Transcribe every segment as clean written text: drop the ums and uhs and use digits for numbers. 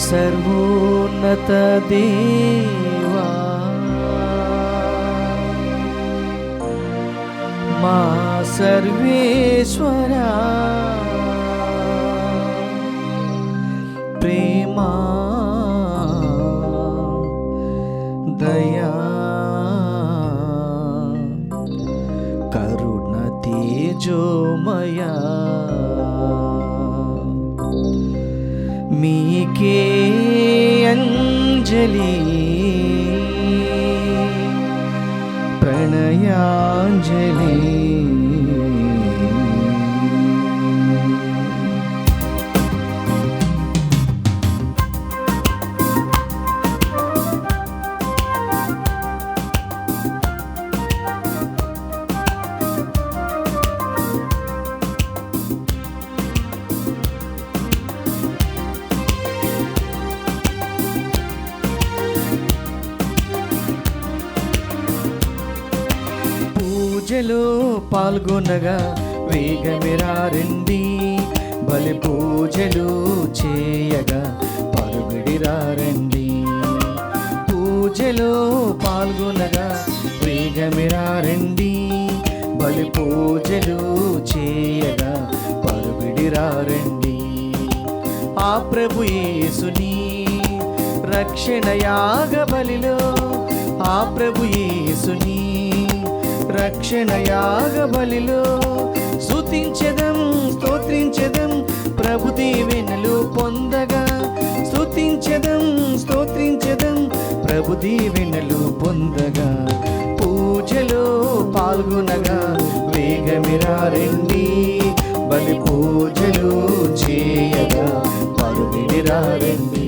సర్వోన్నత దేవా, మా సర్వేశ్వరా, ప్రేమా దయా కరుణ తేజోమయా, మీకే అంజలి ప్రణయాంజలి. పూజలో పాల్గొనగా వేగమిరారండి, బలి పూజలు చేయగా పరుగుడిరారండి. పూజలో పాల్గొనగా వేగమిరారండి, బలి పూజలు చేయగా పరుగుడిరారండి. ఆ ప్రభు యేసుని రక్షణ యాగ బలిలో, ఆ ప్రభు యేసుని రక్షణ యాగ బలిలో స్తుతించెదం స్తోత్రించెదం ప్రభు దీవెనలు పొందగా, స్తుతించెదం స్తోత్రించెదం ప్రభు దీవెనలు పొందగా. పూజలో పాల్గొనగా వేగమిరారండి, బలి పూజలు చేయగా పరుగుడిరారండి.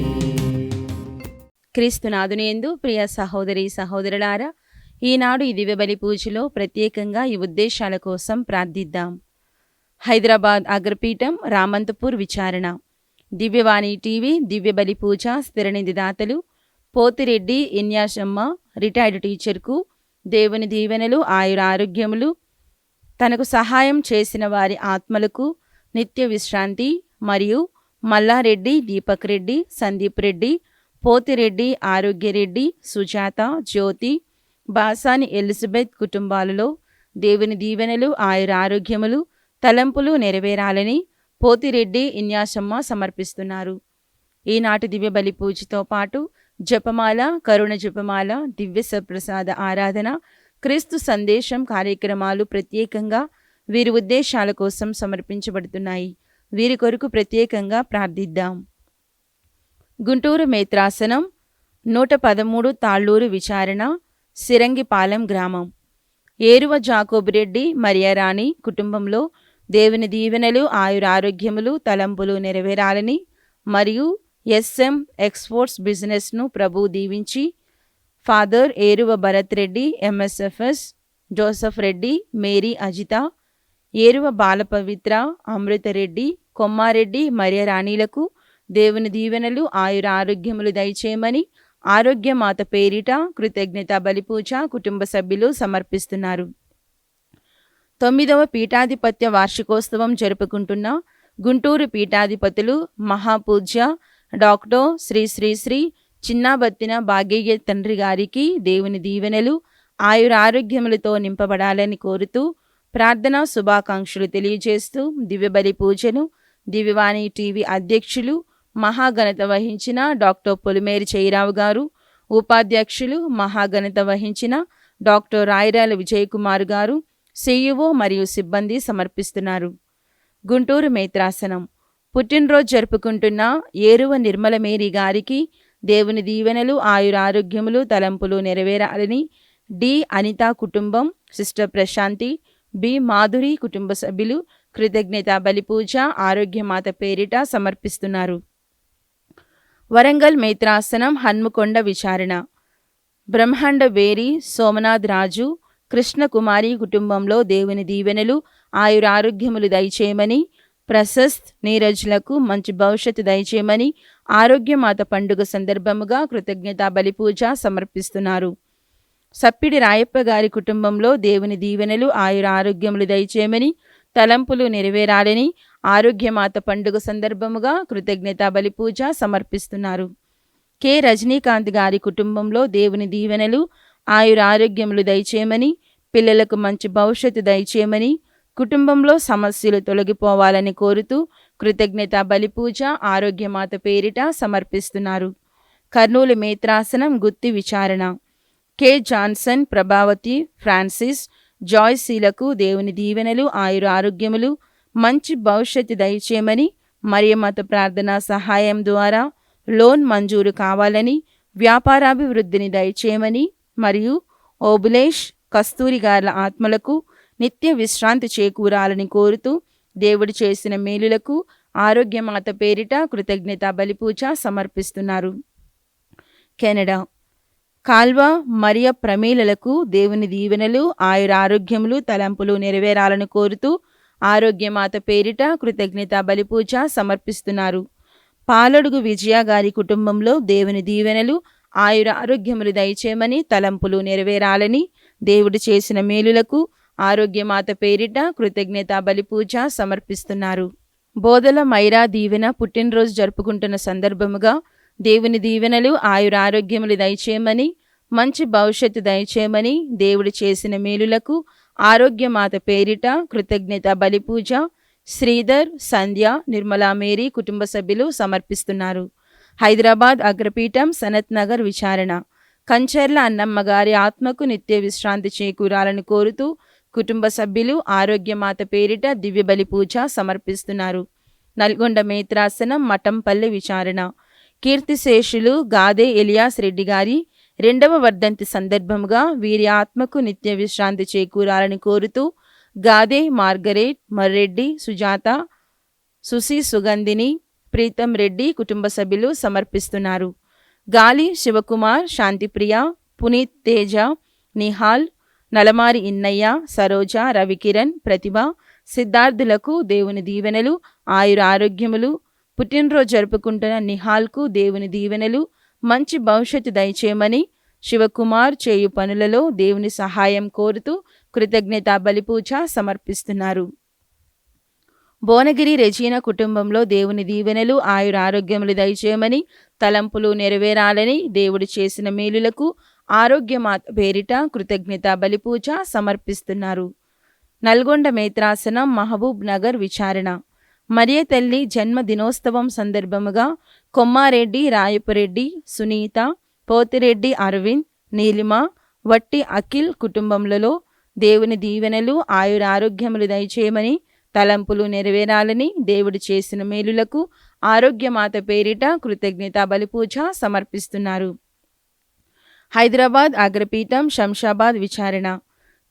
క్రీస్తునాథునియందు ప్రియ సహోదరి సహోదరులారా, ఈనాడు ఈ దివ్యబలి పూజలో ప్రత్యేకంగా ఈ ఉద్దేశాల కోసం ప్రార్థిద్దాం. హైదరాబాద్ అగ్రపీఠం రామంతపూర్ విచారణ, దివ్యవాణి టీవీ దివ్యబలి పూజ స్థిరనిధి దాతలు పోతిరెడ్డి ఇన్యాశమ్మ రిటైర్డ్ టీచర్కు దేవుని దీవెనలు ఆయురారోగ్యములు, తనకు సహాయం చేసిన వారి ఆత్మలకు నిత్య విశ్రాంతి, మరియు మల్లారెడ్డి దీపక్ రెడ్డి, సందీప్ రెడ్డి, పోతిరెడ్డి ఆరోగ్యరెడ్డి, సుజాత, జ్యోతి, బాసాని ఎలిజబెత్ కుటుంబాలలో దేవుని దీవెనలు ఆయురారోగ్యములు తలంపులు నెరవేరాలని పోతిరెడ్డి ఇన్యాసమ్మ సమర్పిస్తున్నారు. ఈనాటి దివ్య బలి పూజతో పాటు జపమాల, కరుణ జపమాల, దివ్య సప్రసాద ఆరాధన, క్రీస్తు సందేశం కార్యక్రమాలు ప్రత్యేకంగా వీరి ఉద్దేశాల కోసం సమర్పించబడుతున్నాయి. వీరి కొరకు ప్రత్యేకంగా ప్రార్థిద్దాం. గుంటూరు మేత్రాసనం 113 తాళ్ళూరు విచారణ, సిరంగిపాలెం గ్రామం, ఏరువ జాకోబిరెడ్డి మరియారాణి కుటుంబంలో దేవుని దీవెనలు ఆయురారోగ్యములు తలంపులు నెరవేరాలని, మరియు SM ఎక్స్పోర్ట్స్ బిజినెస్ను ప్రభు దీవించి, father Eruva Bharat Reddy, MSFS Joseph Reddy, Mary Ajitha, Eruva Balapavitra, Amrutha Reddy, Kommareddy మరియారాణిలకు దేవుని దీవెనలు ఆయురారోగ్యములు దయచేయమని ఆరోగ్యమాత పేరిట కృతజ్ఞత బలిపూజ కుటుంబ సభ్యులు సమర్పిస్తున్నారు. 9వ పీఠాధిపత్య వార్షికోత్సవం జరుపుకుంటున్న గుంటూరు పీఠాధిపతులు మహాపూజ్య డాక్టర్ శ్రీ శ్రీ శ్రీ చిన్నాబత్తిన భాగ్యయ్య తండ్రి గారికి దేవుని దీవెనలు ఆయురారోగ్యములతో నింపబడాలని కోరుతూ ప్రార్థనా శుభాకాంక్షలు తెలియజేస్తూ దివ్యబలి పూజను దివ్యవాణి టీవీ అధ్యక్షులు మహాఘనత వహించిన డాక్టర్ పొలిమేరి చైరావు గారు, ఉపాధ్యక్షులు మహాఘనత వహించిన డాక్టర్ రాయరాల విజయకుమార్ గారు, CEO మరియు సిబ్బంది సమర్పిస్తున్నారు. గుంటూరు మేత్రాసనం పుట్టినరోజు జరుపుకుంటున్న ఏరువ నిర్మల మేరీ గారికి దేవుని దీవెనలు ఆయురారోగ్యములు తలంపులు నెరవేరాలని డి అనిత కుటుంబం, సిస్టర్ ప్రశాంతి, బి మాధురి కుటుంబ సభ్యులు కృతజ్ఞత బలిపూజ ఆరోగ్యమాత పేరిట సమర్పిస్తున్నారు. వరంగల్ మేత్రాసనం హన్మకొండ విచారణ, బ్రహ్మాండ వేరి సోమనాథ్ రాజు, కృష్ణకుమారి కుటుంబంలో దేవుని దీవెనలు ఆయురారోగ్యములు దయచేయమని, ప్రశస్త్ నీరజ్లకు మంచి భవిష్యత్తు దయచేయమని ఆరోగ్యమాత పండుగ సందర్భముగా కృతజ్ఞత బలిపూజ సమర్పిస్తున్నారు. సప్పిడి రాయప్ప గారి కుటుంబంలో దేవుని దీవెనలు ఆయురారోగ్యములు దయచేయమని తలంపులు నెరవేరాలని ఆరోగ్యమాత పండుగ సందర్భముగా కృతజ్ఞతా బలి పూజ సమర్పిస్తున్నారు. కె రజనీకాంత్ గారి కుటుంబంలో దేవుని దీవెనలు ఆయురారోగ్యములు దయచేయమని, పిల్లలకు మంచి భవిష్యత్తు దయచేయమని, కుటుంబంలో సమస్యలు తొలగిపోవాలని కోరుతూ కృతజ్ఞతా బలి పూజ ఆరోగ్యమాత పేరిట సమర్పిస్తున్నారు. కర్నూలు మేత్రాసనం గుత్తి విచారణ. కె జాన్సన్, ప్రభావతి, ఫ్రాన్సిస్, జాయ్సీలకు దేవుని దీవెనలు ఆయురారోగ్యములు మంచి భవిష్యత్తు దయచేయమని, మరియమాత ప్రార్థనా సహాయం ద్వారా లోన్ మంజూరు కావాలని, వ్యాపారాభివృద్ధిని దయచేయమని మరియు ఓబులేష్, కస్తూరి గార్ల ఆత్మలకు నిత్య విశ్రాంతి చేకూరాలని కోరుతూ దేవుడు చేసిన మేలులకు ఆరోగ్యమాత పేరిట కృతజ్ఞతా బలి పూజ సమర్పిస్తున్నారు. కెనడా. కాల్వ మరియ ప్రమీలలకు దేవుని దీవెనలు ఆయురారోగ్యములు తలంపులు నెరవేరాలని కోరుతూ ఆరోగ్యమాత పేరిట కృతజ్ఞతా బలి పూజ సమర్పిస్తున్నారు. పాలడుగు విజయ గారి కుటుంబంలో దేవుని దీవెనలు ఆయురారోగ్యములు దయచేయమని, తలంపులు నెరవేరాలని, దేవుడు చేసిన మేలులకు ఆరోగ్యమాత పేరిట కృతజ్ఞతా బలి పూజ సమర్పిస్తున్నారు. బోధల మైరా దీవెన పుట్టినరోజు జరుపుకుంటున్న సందర్భముగా దేవుని దీవెనలు ఆయురారోగ్యములు దయచేయమని, మంచి భవిష్యత్తు దయచేయమని, దేవుడు చేసిన మేలులకు ఆరోగ్యమాత పేరిట కృతజ్ఞతా బలి పూజ శ్రీధర్, సంధ్య, నిర్మలా మేరీ కుటుంబ సభ్యులు సమర్పిస్తున్నారు. హైదరాబాద్ అగ్రపీఠం సనత్ నగర్ విచారణ. కంచర్ల అన్నమ్మ గారి ఆత్మకు నిత్య విశ్రాంతి చేకూరాలని కోరుతూ కుటుంబ సభ్యులు ఆరోగ్యమాత పేరిట దివ్య బలి పూజ సమర్పిస్తున్నారు. నల్గొండ మేత్రాసనం మఠంపల్లి విచారణ. కీర్తిశేషులు గాదే ఎలియాస్ రెడ్డి గారి 2వ వర్ధంతి సందర్భంగా వీరి ఆత్మకు నిత్య విశ్రాంతి చేకూరాలని కోరుతూ గాదే మార్గరేట్, మర్రెడ్డి, సుజాత, సుసి, సుగంధిని, ప్రీతం రెడ్డి కుటుంబ సభ్యులు సమర్పిస్తున్నారు. గాలి శివకుమార్, శాంతిప్రియ, పునీత్ తేజ, నిహాల్, నలమారి ఇన్నయ్య, సరోజ, రవికిరణ్, ప్రతిభ, సిద్ధార్థులకు దేవుని దీవెనలు ఆయురారోగ్యములు, పుట్టినరోజు జరుపుకుంటున్న నిహాల్కు దేవుని దీవెనలు మంచి భవిష్యత్తు దయచేయమని, శివకుమార్ చేయు పనులలో దేవుని సహాయం కోరుతూ కృతజ్ఞతా బలి పూజ సమర్పిస్తున్నారు. భువనగిరి రెజీనా కుటుంబంలో దేవుని దీవెనలు ఆయురారోగ్యములు దయచేయమని, తలంపులు నెరవేరాలని, దేవుడు చేసిన మేలులకు ఆరోగ్యమాత పేరిట కృతజ్ఞతా బలి పూజ సమర్పిస్తున్నారు. నల్గొండ మేత్రాసనం మహబూబ్ నగర్ విచారణ. మరియ తల్లి జన్మ దినోత్సవం సందర్భముగా కొమ్మారెడ్డి, రాయపురెడ్డి, సునీత, పోతిరెడ్డి అరవింద్, నీలిమ, వట్టి అఖిల్ కుటుంబములలో దేవుని దీవెనలు ఆయురారోగ్యములు దయచేయమని, తలంపులు నెరవేరాలని, దేవుడు చేసిన మేలులకు ఆరోగ్యమాత పేరిట కృతజ్ఞతా బలి పూజ సమర్పిస్తున్నారు. హైదరాబాద్ అగ్రపీఠం శంషాబాద్ విచారణ.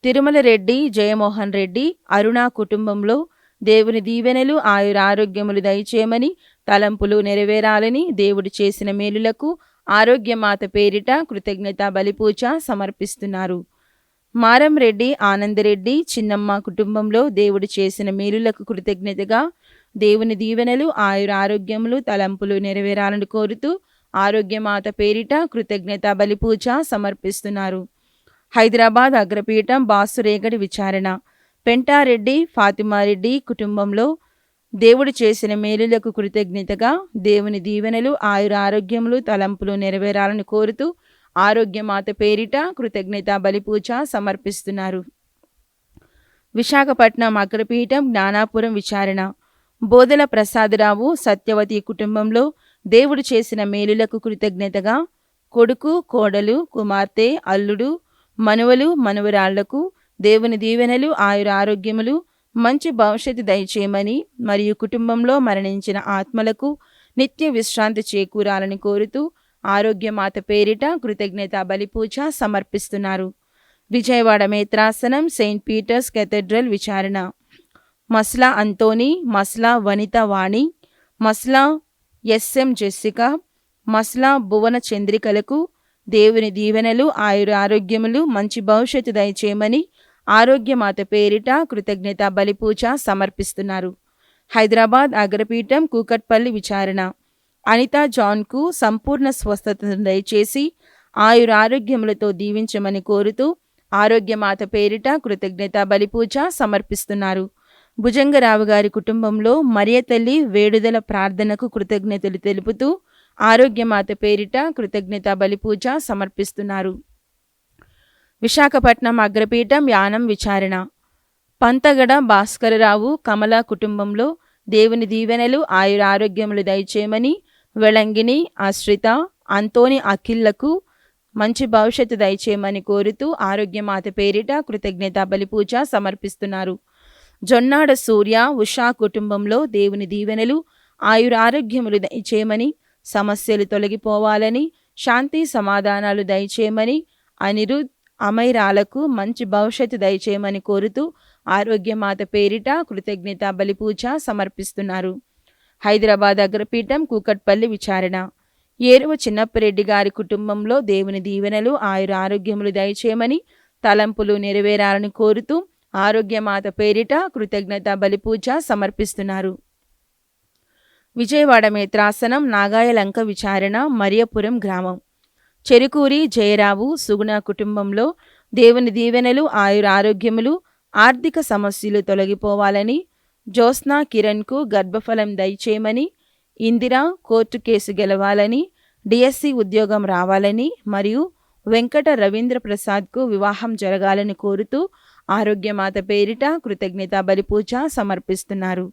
తిరుమల రెడ్డి, జయమోహన్ రెడ్డి, అరుణ కుటుంబంలో దేవుని దీవెనలు ఆయురారోగ్యములు దయచేయమని, తలంపులు నెరవేరాలని, దేవుడు చేసిన మేలులకు ఆరోగ్యమాత పేరిట కృతజ్ఞతా బలి పూజ సమర్పిస్తున్నారు. మారం రెడ్డి, ఆనందరెడ్డి, చిన్నమ్మ కుటుంబంలో దేవుడు చేసిన మేలులకు కృతజ్ఞతగా దేవుని దీవెనలు ఆయురారోగ్యములు తలంపులు నెరవేరాలని కోరుతూ ఆరోగ్యమాత పేరిట కృతజ్ఞతా బలి పూజ సమర్పిస్తున్నారు. హైదరాబాద్ అగ్రపీఠం బాసురేగడి విచారణ. పెంటారెడ్డి, ఫాతిమారెడ్డి కుటుంబంలో దేవుడు చేసిన మేలులకు కృతజ్ఞతగా దేవుని దీవెనలు ఆయురారోగ్యములు తలంపులు నెరవేరాలని కోరుతూ ఆరోగ్యమాత పేరిట కృతజ్ఞతా బలి పూజ సమర్పిస్తున్నారు. విశాఖపట్నం అగ్రపీఠం జ్ఞానాపురం విచారణ. బోధల ప్రసాదరావు, సత్యవతి కుటుంబంలో దేవుడు చేసిన మేలులకు కృతజ్ఞతగా కొడుకు, కోడలు, కుమార్తె, అల్లుడు, మనువలు, మనువరాళ్లకు దేవుని దీవెనలు ఆయురారోగ్యములు మంచి భవిష్యత్తు దయచేయమని మరియు కుటుంబంలో మరణించిన ఆత్మలకు నిత్య విశ్రాంతి చేకూరాలని కోరుతూ ఆరోగ్యమాత పేరిట కృతజ్ఞతా బలి పూజ సమర్పిస్తున్నారు. విజయవాడ మేత్రాసనం సెయింట్ పీటర్స్ కేథడ్రల్ విచారణ. మస్లా అంతోని, మస్లా వనిత వాణి, మస్లా ఎస్ఎం జెస్సిక, మస్లా భువన చంద్రికలకు దేవుని దీవెనలు ఆయురారోగ్యములు మంచి భవిష్యత్తు దయచేయమని ఆరోగ్యమాత పేరిట కృతజ్ఞతా బలి పూజ సమర్పిస్తున్నారు. హైదరాబాద్ అగ్రపీఠం కూకట్పల్లి విచారణ. అనితా జాన్కు సంపూర్ణ స్వస్థతను దయచేసి ఆయురారోగ్యములతో దీవించమని కోరుతూ ఆరోగ్యమాత పేరిట కృతజ్ఞతా బలి పూజ సమర్పిస్తున్నారు. భుజంగరావు గారి కుటుంబంలో మరియ తల్లి వేడుదల ప్రార్థనకు కృతజ్ఞతలు తెలుపుతూ ఆరోగ్యమాత పేరిట కృతజ్ఞతా బలిపూజ సమర్పిస్తున్నారు. విశాఖపట్నం అగ్రపీఠం యానం విచారణ. పంతగడ భాస్కరరావు కమల కుటుంబంలో దేవుని దీవెనలు ఆయురారోగ్యములు దయచేయమని, వెళంగిని ఆశ్రిత అంతోని అఖిల్లకు మంచి భవిష్యత్తు దయచేయమని కోరుతూ ఆరోగ్యమాత పేరిట కృతజ్ఞతా బలిపూజ సమర్పిస్తున్నారు. జొన్నాడ సూర్య ఉషా కుటుంబంలో దేవుని దీవెనలు ఆయురారోగ్యములు దయచేయమని, సమస్యలు తొలగిపోవాలని, శాంతి సమాధానాలు దయచేయమని, అనిరుద్ అమైరాలకు మంచి భవిష్యత్తు దయచేయమని కోరుతూ ఆరోగ్యమాత పేరిట కృతజ్ఞతా బలిపూజ సమర్పిస్తున్నారు. హైదరాబాద్ అగ్రపీఠం కూకట్పల్లి విచారణ. ఏరువ చిన్నప్పరెడ్డి గారి కుటుంబంలో దేవుని దీవెనలు ఆయురారోగ్యములు దయచేయమని, తలంపులు నెరవేరాలని కోరుతూ ఆరోగ్యమాత పేరిట కృతజ్ఞతా బలిపూజ సమర్పిస్తున్నారు. విజయవాడ మేత్రాసనం నాగాయలంక విచారణ మరియపురం గ్రామం. చెరుకూరి జయరావు సుగుణ కుటుంబంలో దేవుని దీవెనలు ఆయురారోగ్యములు ఆర్థిక సమస్యలు తొలగిపోవాలని, జ్యోత్స్నా కిరణ్కు గర్భఫలం దయచేయమని, ఇందిరా కోర్టు కేసు గెలవాలని, డిఎస్సి ఉద్యోగం రావాలని మరియు వెంకట రవీంద్ర ప్రసాద్కు వివాహం జరగాలని కోరుతూ ఆరోగ్యమాత పేరిట కృతజ్ఞతా బలిపూజ సమర్పిస్తున్నారు.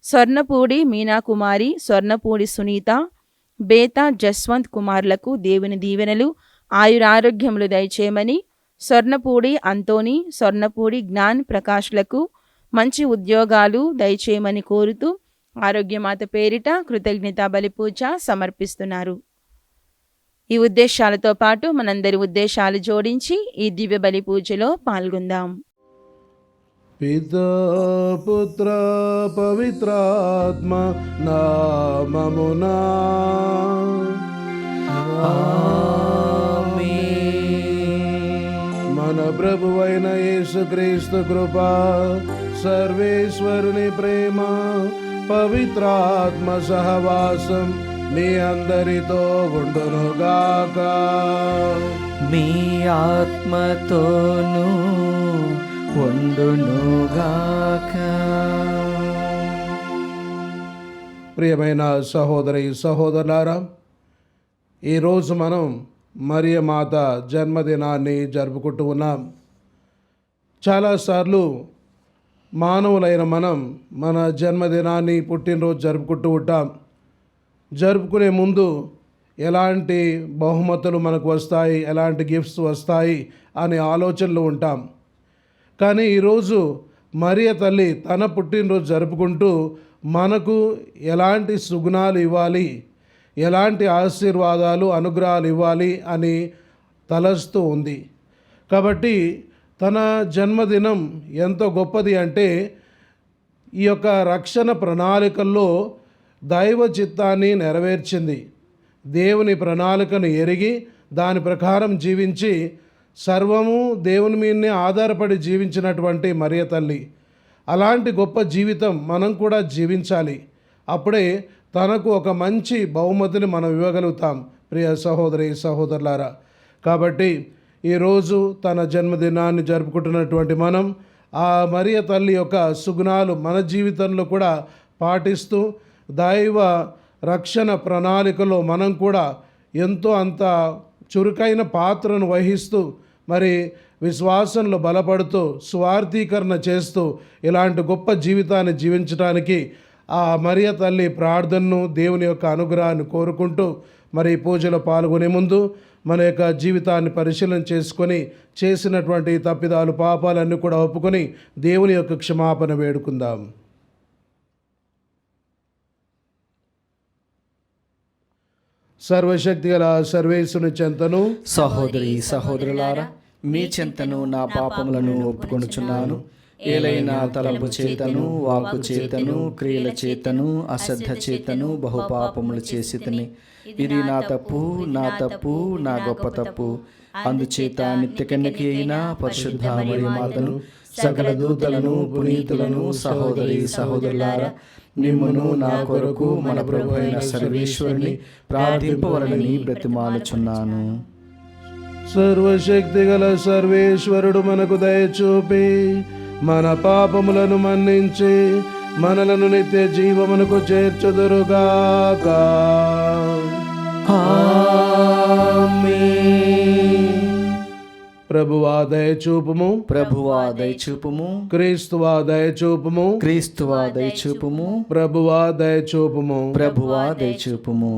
స్వర్ణపూడి మీనాకుమారి, స్వర్ణపూడి సునీత, బేతా జస్వంత్ కుమార్లకు దేవుని దీవెనలు ఆయురారోగ్యములు దయచేయమని, స్వర్ణపూడి అంతోని, స్వర్ణపూడి జ్ఞాన్ ప్రకాష్లకు మంచి ఉద్యోగాలు దయచేయమని కోరుతూ ఆరోగ్యమాత పేరిట కృతజ్ఞతా బలిపూజ సమర్పిస్తున్నారు. ఈ ఉద్దేశాలతో పాటు మనందరి ఉద్దేశాలు జోడించి ఈ దివ్య బలి పూజలో పాల్గొందాం. పితా పుత్ర పవిత్రాత్మ నామమునా మన ప్రభువైన యేసుక్రీస్తు కృప, సర్వేశ్వరుని ప్రేమ, పవిత్రాత్మ సహవాసం మీ అందరితో ఉండునుగాక. మీ ఆత్మతోనూ ఉండునుగాక. ప్రియమైన సహోదరి సహోదరులారా, ఈరోజు మనం మరియ మాత జన్మదినాన్ని జరుపుకుంటూ ఉన్నాం. చాలాసార్లు మానవులైన మనం మన జన్మదినాన్ని, పుట్టినరోజు జరుపుకుంటూ ఉంటాం. జరుపుకునే ముందు ఎలాంటి బహుమతులు మనకు వస్తాయి, ఎలాంటి గిఫ్ట్స్ వస్తాయి అనే ఆలోచనలు ఉంటాం. కానీ ఈరోజు మరియ తల్లి తన పుట్టినరోజు జరుపుకుంటూ మనకు ఎలాంటి సుగుణాలు ఇవ్వాలి, ఎలాంటి ఆశీర్వాదాలు అనుగ్రహాలు ఇవ్వాలి అని తలస్తూ ఉంది. కాబట్టి తన జన్మదినం ఎంతో గొప్పది అంటే ఈ యొక్క రక్షణ ప్రణాళికల్లో దైవ చిత్తాన్ని నెరవేర్చింది. దేవుని ప్రణాళికను ఎరిగి దాని ప్రకారం జీవించి సర్వము దేవుని మీదనే ఆధారపడి జీవించినటువంటి మరియ తల్లి. అలాంటి గొప్ప జీవితం మనం కూడా జీవించాలి. అప్పుడే తనకు ఒక మంచి బహుమతిని మనం ఇవ్వగలుగుతాం. ప్రియ సహోదరి సహోదరులారా, కాబట్టి ఈరోజు తన జన్మదినాన్ని జరుపుకుంటున్నటువంటి మనం ఆ మరియ తల్లి యొక్క సుగుణాలు మన జీవితంలో కూడా పాటిస్తూ దైవ రక్షణ ప్రణాళికలో మనం కూడా ఎంతో అంత చురుకైన పాత్రను వహిస్తూ మరి విశ్వాసంలో బలపడుతూ స్వార్థీకరణ చేస్తూ ఇలాంటి గొప్ప జీవితాన్ని జీవించడానికి ఆ మరియ తల్లి ప్రార్థనను, దేవుని యొక్క అనుగ్రహాన్ని కోరుకుంటూ మరి పూజలో పాల్గొనే ముందు మన యొక్క జీవితాన్ని పరిశీలన చేసుకొని చేసినటువంటి తప్పిదాలు, పాపాలన్నీ కూడా ఒప్పుకొని దేవుని యొక్క క్షమాపణ వేడుకుందాం. సర్వశక్తి గల సర్వేశ్వరుని చెంతను, సహోదరి సహోదరులారా, మీ చెంతను నా పాపములను ఒప్పుకొనుచున్నాను. ఏలైనా తలంపు చేతను, వాక్కు చేతను, క్రియల చేతను, అశ్రద్ధ చేతను బహుపాపములు చేసితిని. ఇది నా తప్పు, నా గొప్ప తప్పు. అందుచేత నిత్య కన్యకి అయిన పరిశుద్ధ మరియ మాతను, సకల దూతలను, పునీతులను, సహోదరి సహోదరులారా, మిమ్మును నా కొరకు మన ప్రభు అయిన సర్వేశ్వరుని ప్రార్థింపవలనని బ్రతిమాలుచున్నాను. సర్వశక్తి గల సర్వేశ్వరుడు మనకు దయచూపి మన పాపములను మన్నించి మనలను నిత్య జీవమునకు చేర్చుదురుగాక. ప్రభువా దయచూపుము, ప్రభువా దయచూపుము, క్రీస్తువా దయచూపుము, క్రీస్తువా దయచూపుము, ప్రభువా దయచూపుము. ప్రభువా దయచూపుము.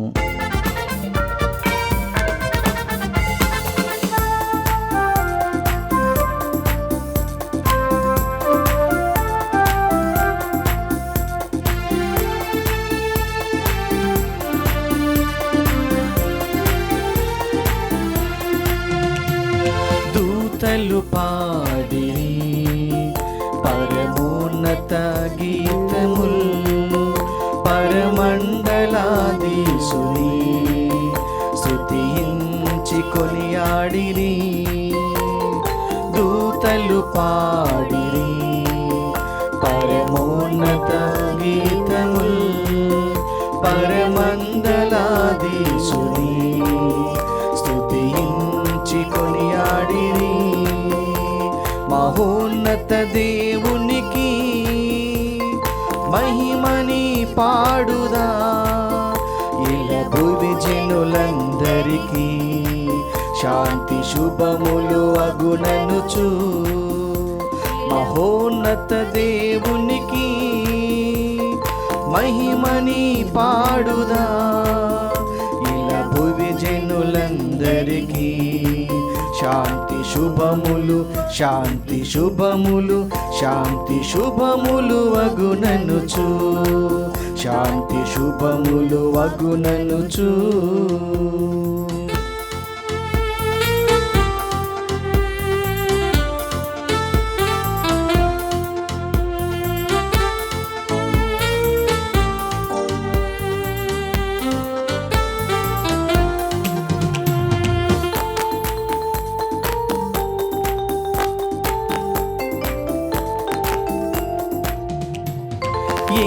దూతలు పాడిరి పరమోన్నత గీతముల్, పరమండలాధీశుని స్తుతించి కొనియాడిరి. దూతలు పాడిరి పరమోన్నత గీతముల్, పరమండలాధీశుని స్తుతించి కొనియాడిరి. మహోన్నత దేవునికి మహిమని పాడుదా, ఇలా భూమి జనులందరికీ శాంతి శుభములు అగుననుచు. మహోన్నత దేవునికి మహిమని పాడుదా, ఇలా భూమి జనులందరికీ శాంతి శుభములు, శాంతి శుభములు, శాంతి శుభములు అగుననుచు, శాంతి శుభములు అగుననుచు.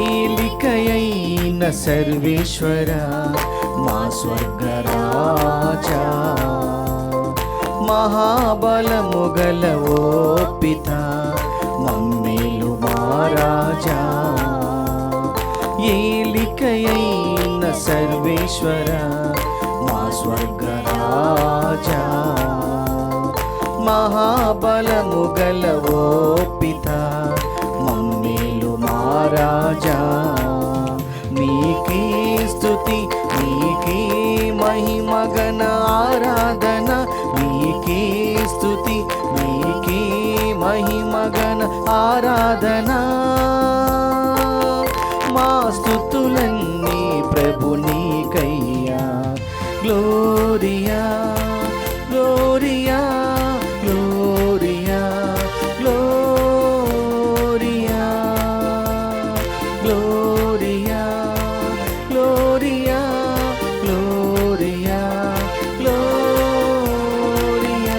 ఏలికయైన సర్వేశ్వర మా స్వర్గరాజా, మహాబలము గల ఓ పిత మమ్మేలు మహారాజా. ఏలికయైన సర్వేశ్వర మా స్వర్గరాజా, మహాబలము గల ఓ పిత మమ్మేలు మహారాజా. నీకే స్తుతి, నీకే మహిమ ఘన ఆరాధన, నీకే స్తుతి, నీకే మహిమ ఘన ఆరాధన. మా స్తుతులన్నీ ప్రభు నీకయ్యా. Gloria gloria gloria gloria gloria gloria gloria gloria.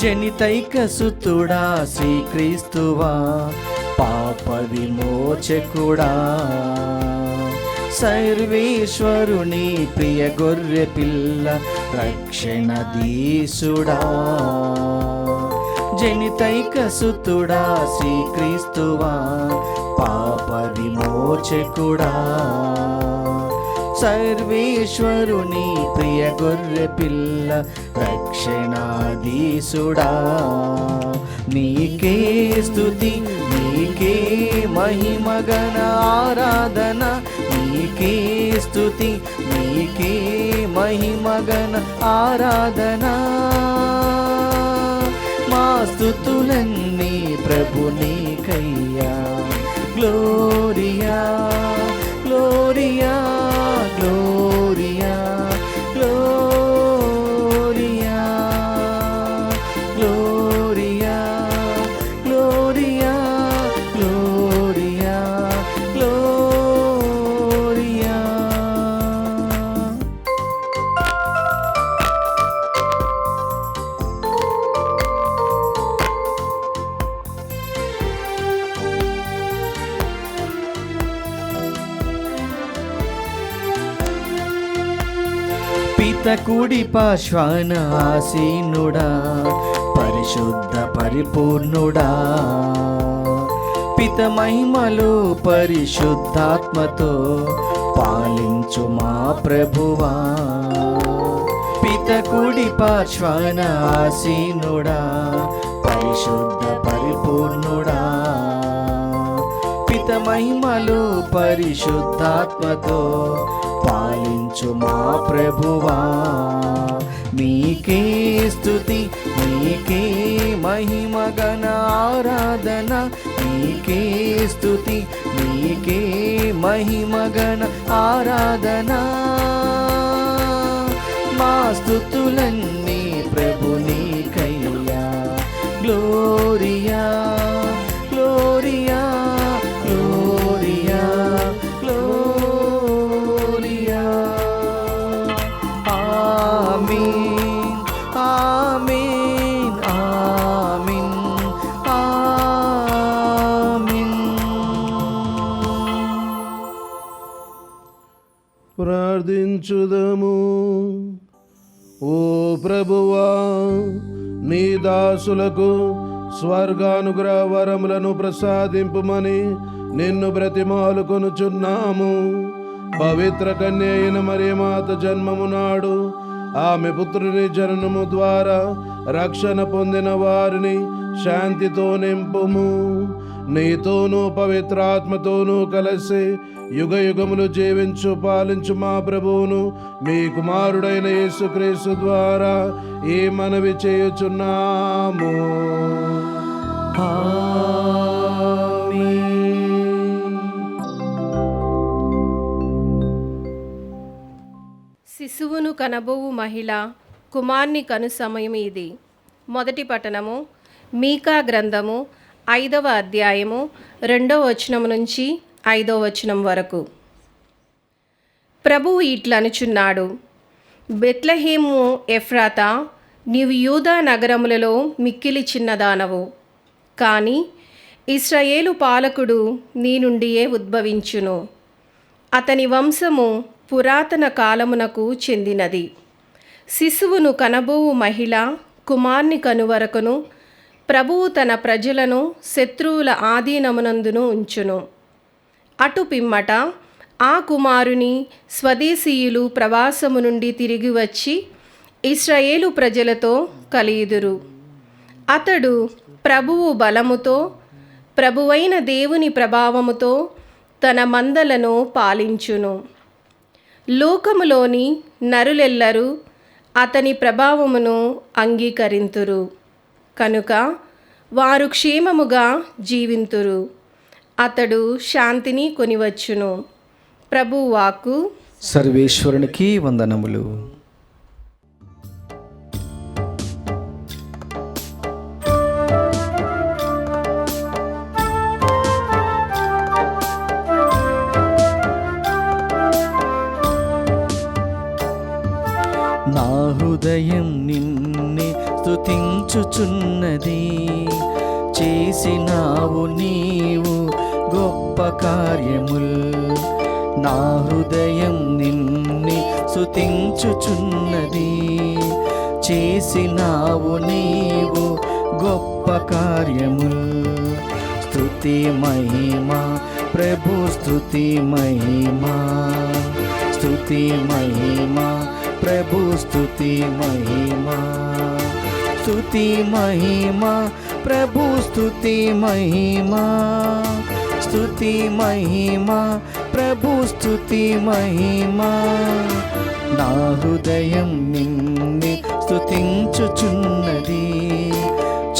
జనితైక సుతుడా శ్రీక్రీస్తువా, పాప విమోచకుడా, సర్వేశ్వరుని ప్రియ గొర్రె పిల్ల రక్షణ దీసుడా. జనితైక సుతుడా శ్రీక్రీస్తువా, పాప విమోచకుడా, సర్వేశ్వరుని ప్రియ గొర్రె పిల్ల రక్షణాధీసుడా. నీకే స్తుతి, నీకే మహిమ ఘన ఆరాధన, నీకే స్తుతి, నీకే మహిమ ఘన ఆరాధన. మా స్తుతులన్నీ ప్రభు నీకయ్యా. Gloria gloria gloria gloria gloria gloria gloria gloria. పిత కుడి పార్శ్వాన ఆసీనుడా, పరిశుద్ధ పరిపూర్ణుడా, పిత మహిమలో పరిశుద్ధాత్మతో పాలించు మా ప్రభువా. పిత కుడి పార్శ్వాన ఆసీనుడా, పరిశుద్ధ పరిపూర్ణుడా, పిత మహిమలో పరిశుద్ధాత్మతో పాలించు మా ప్రభువా. మీకే స్తుతి, మీకే మహిమ ఘన ఆరాధన, మీకే స్తుతి, మీకే మహిమ ఘన ఆరాధన. మా స్తుతులన్నీ ప్రభు నీకయ్యా. Gloria gloria gloria gloria. Amen amen amen amen. ప్రార్థించుదము. ఓ ప్రభువా, నీ దాసులకు స్వర్గానుగ్రహ వరములను ప్రసాదింపుమని నిన్ను బ్రతిమాలుకొనుచున్నాము. పవిత్ర కన్య అయిన మరియమాత జన్మము నాడు ఆమె పుత్రుని జననము ద్వారా రక్షణ పొందిన వారిని శాంతితో నింపుము. నీతోనూ పవిత్రాత్మతోనూ కలిసి యుగ యుగములు జీవించు పాలించు మా ప్రభువును, మీ కుమారుడైన యేసుక్రీస్తు ద్వారా ఈ మనవి చేయుచున్నాము. ఆమేన్. శిశువును కనబోవు మహిళ కుమార్ని కను సమయం ఇది. మొదటి పట్టణము మీకా గ్రంథము 5వ అధ్యాయము 2వ వచనం నుంచి 5వ వచనం వరకు. ప్రభువు ఇట్లనుచున్నాడు, బెత్లెహేము ఎఫ్రాతా, నీవు యూదా నగరములలో మిక్కిలి చిన్నదానవు, కానీ ఇశ్రాయేలు పాలకుడు నీ నుండియే ఉద్భవించును. అతని వంశము పురాతన కాలమునకు చెందినది. శిశువును కనబోవు మహిళ కుమార్ని కనువరకును ప్రభువు తన ప్రజలను శత్రువుల ఆధీనమునందును ఉంచును. అటు పిమ్మట ఆ కుమారుని స్వదేశీయులు ప్రవాసము నుండి తిరిగి వచ్చి ఇశ్రాయేలు ప్రజలతో కలియుదురు. అతడు ప్రభువు బలముతో, ప్రభువైన దేవుని ప్రభావముతో తన మందలను పాలించును. లోకములోని నరులెల్లరూ అతని ప్రభావమును అంగీకరింతురు కనుక వారు క్షేమముగా జీవింతురు. అతడు శాంతిని కొనివచ్చును. ప్రభు వాక్కు. సర్వేశ్వరునికి వందనములు. నా హృదయం నిన్నే స్తుతించుచున్నది, చేసినావు నీవు గొప్ప కార్యముల్. నా హృదయం నిన్నే స్తుతించుచున్నది, చేసినావు నీవు గొప్ప కార్యముల్. స్తుతి మహిమా ప్రభు, స్తుతి మహిమా, స్తుతి మహిమా ప్రభు, స్తుతి మహిమా, స్తుతి మహిమా ప్రభు, స్తుతి మహిమా, స్తుతి మహిమా ప్రభు, స్తుతి మహిమా. నా హృదయం నిన్నే స్తుతించుచున్నది,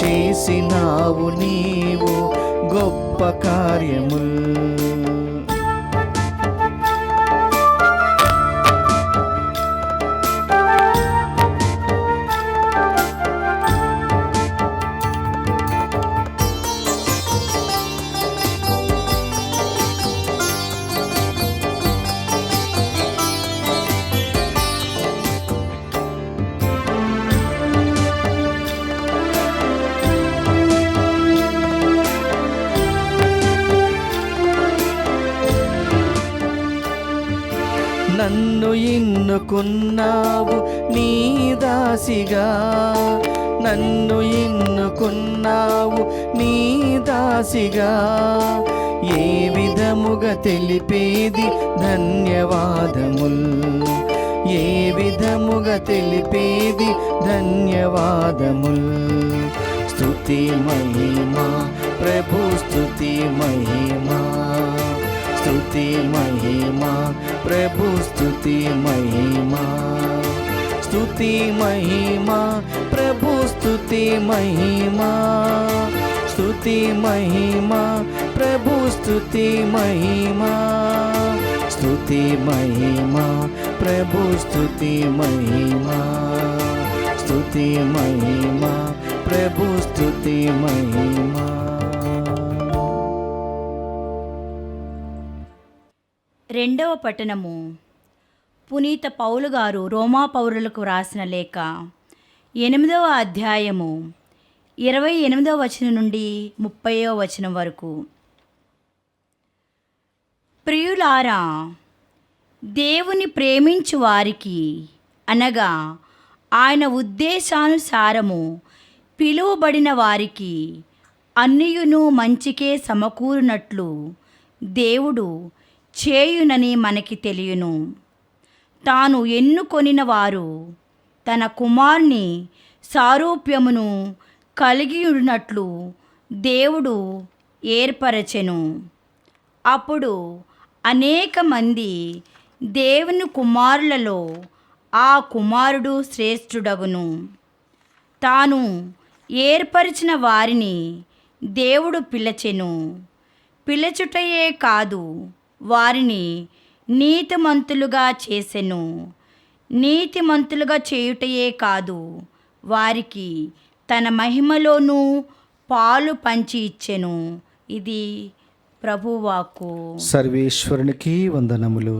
చేసినావు నీవు గొప్ప కార్యముల్. ఎన్నుకున్నావు నీ దాసిగా, నన్ను ఎన్నుకున్నావు నీ దాసిగా. ఏ విధముగా తెలిపేది ధన్యవాదముల్, ఏ విధముగా తెలిపేది ధన్యవాదముల్. స్తుతి మహిమా ప్రభు, స్తుతి మహిమా, స్తుతి మహిమా ప్రభు, స్తుతి మహిమా, స్తుతి మహిమా ప్రభు, స్తుతి మహిమా, స్తుతి మహిమా ప్రభు, స్తుతి మహిమా, స్తుతి మహిమా ప్రభు, స్తుతి మహిమా, స్తుతి మహిమా ప్రభు, స్తుతి మహిమా. రెండవ పట్టణము. పునీత పౌలు గారు రోమా పౌరులకు రాసిన లేఖ 8వ అధ్యాయము 28వ వచనం నుండి 30వ వచనం వరకు. ప్రియులారా, దేవుని ప్రేమించు వారికి, అనగా ఆయన ఉద్దేశానుసారము పిలువబడిన వారికి అన్నియును మంచికే సమకూరునట్లు దేవుడు చేయునని మనకి తెలియను. తాను ఎన్నుకొనిన వారు తన కుమారుని సారూప్యమును కలిగి ఉన్నట్లు దేవుడు ఏర్పరచెను. అప్పుడు అనేక మంది దేవుని కుమారులలో ఆ కుమారుడు శ్రేష్ఠుడగును. తాను ఏర్పరిచిన వారిని దేవుడు పిలచెను. పిలచుటయే కాదు, వారిని నీతిమంతులుగా చేసెను. నీతిమంతులుగా చేయుటయే కాదు, వారికి తన మహిమలోనూ పాలు పంచి ఇచ్చెను. ఇది ప్రభువాక్కు. సర్వేశ్వరునికి వందనములు.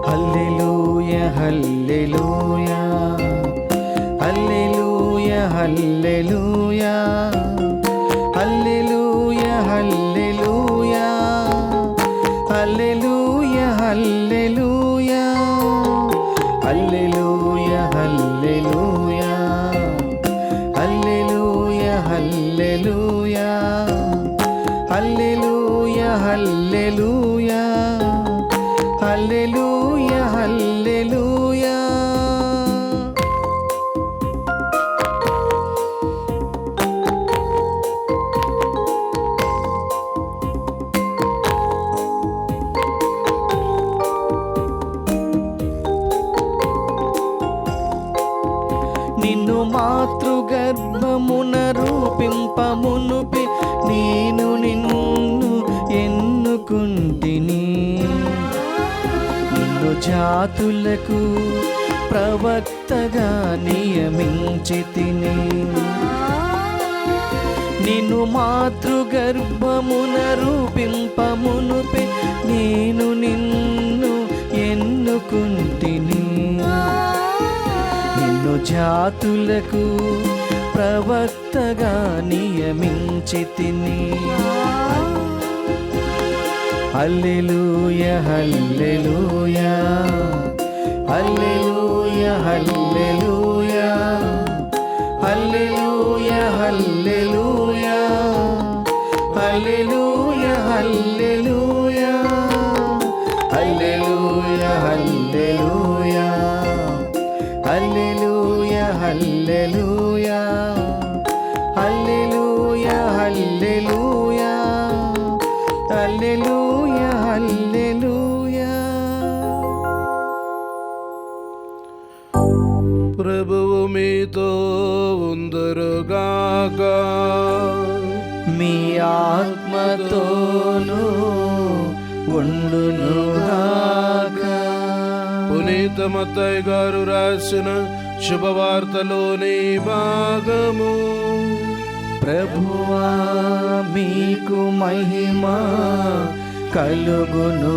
హల్లెలూయా, హల్లెలూయా, హల్లెలూయా, హల్లెలూయా, హల్లెలూయా, హల్లెలూయా, హల్లెలూయా, హల్లెలూయా, హల్లెలూయా, హల్లెలూయా, హల్లెలూయా, హల్లెలూయా, హల్లెలూయా, హల్లెలూయా, హల్లెలూయా. నిన్ను మాతృగర్భమున రూపింపమునుపి నేను నిన్ను ఎన్నుకుంటిని. నిన్ను జాతులకు ప్రవక్తగా నియమించితిని. నిన్ను మాతృగర్భమున రూపింపమునుపి నేను నిన్ను ఎన్నుకుంటిని. నిన్ను జాతులకు ప్రవక్తగా నియమించితిని. హల్లెలూయా, హల్లెలూయా, హల్లెలూయా, హల్లెలూయా, హల్లెలూయా, హల్లెలూయా, హల్లెలూయా, హల్లెలూయా, హల్లెలూయా, హల్లెలూయా, హల్లెలూయా, హల్లెలూయా, హల్లెలూయా, హల్లెలూయా, హల్లెలూయా, హల్లెలూయా. ప్రభువు మీతో ఉందరుగాక. మీ ఆత్మతోనూ ఉండునుగాక. పునీత మత్తయి గారు రాసిన శుభవార్తలోని భాగము. ప్రభువా మీకు మహిమ కలుగునుగాక.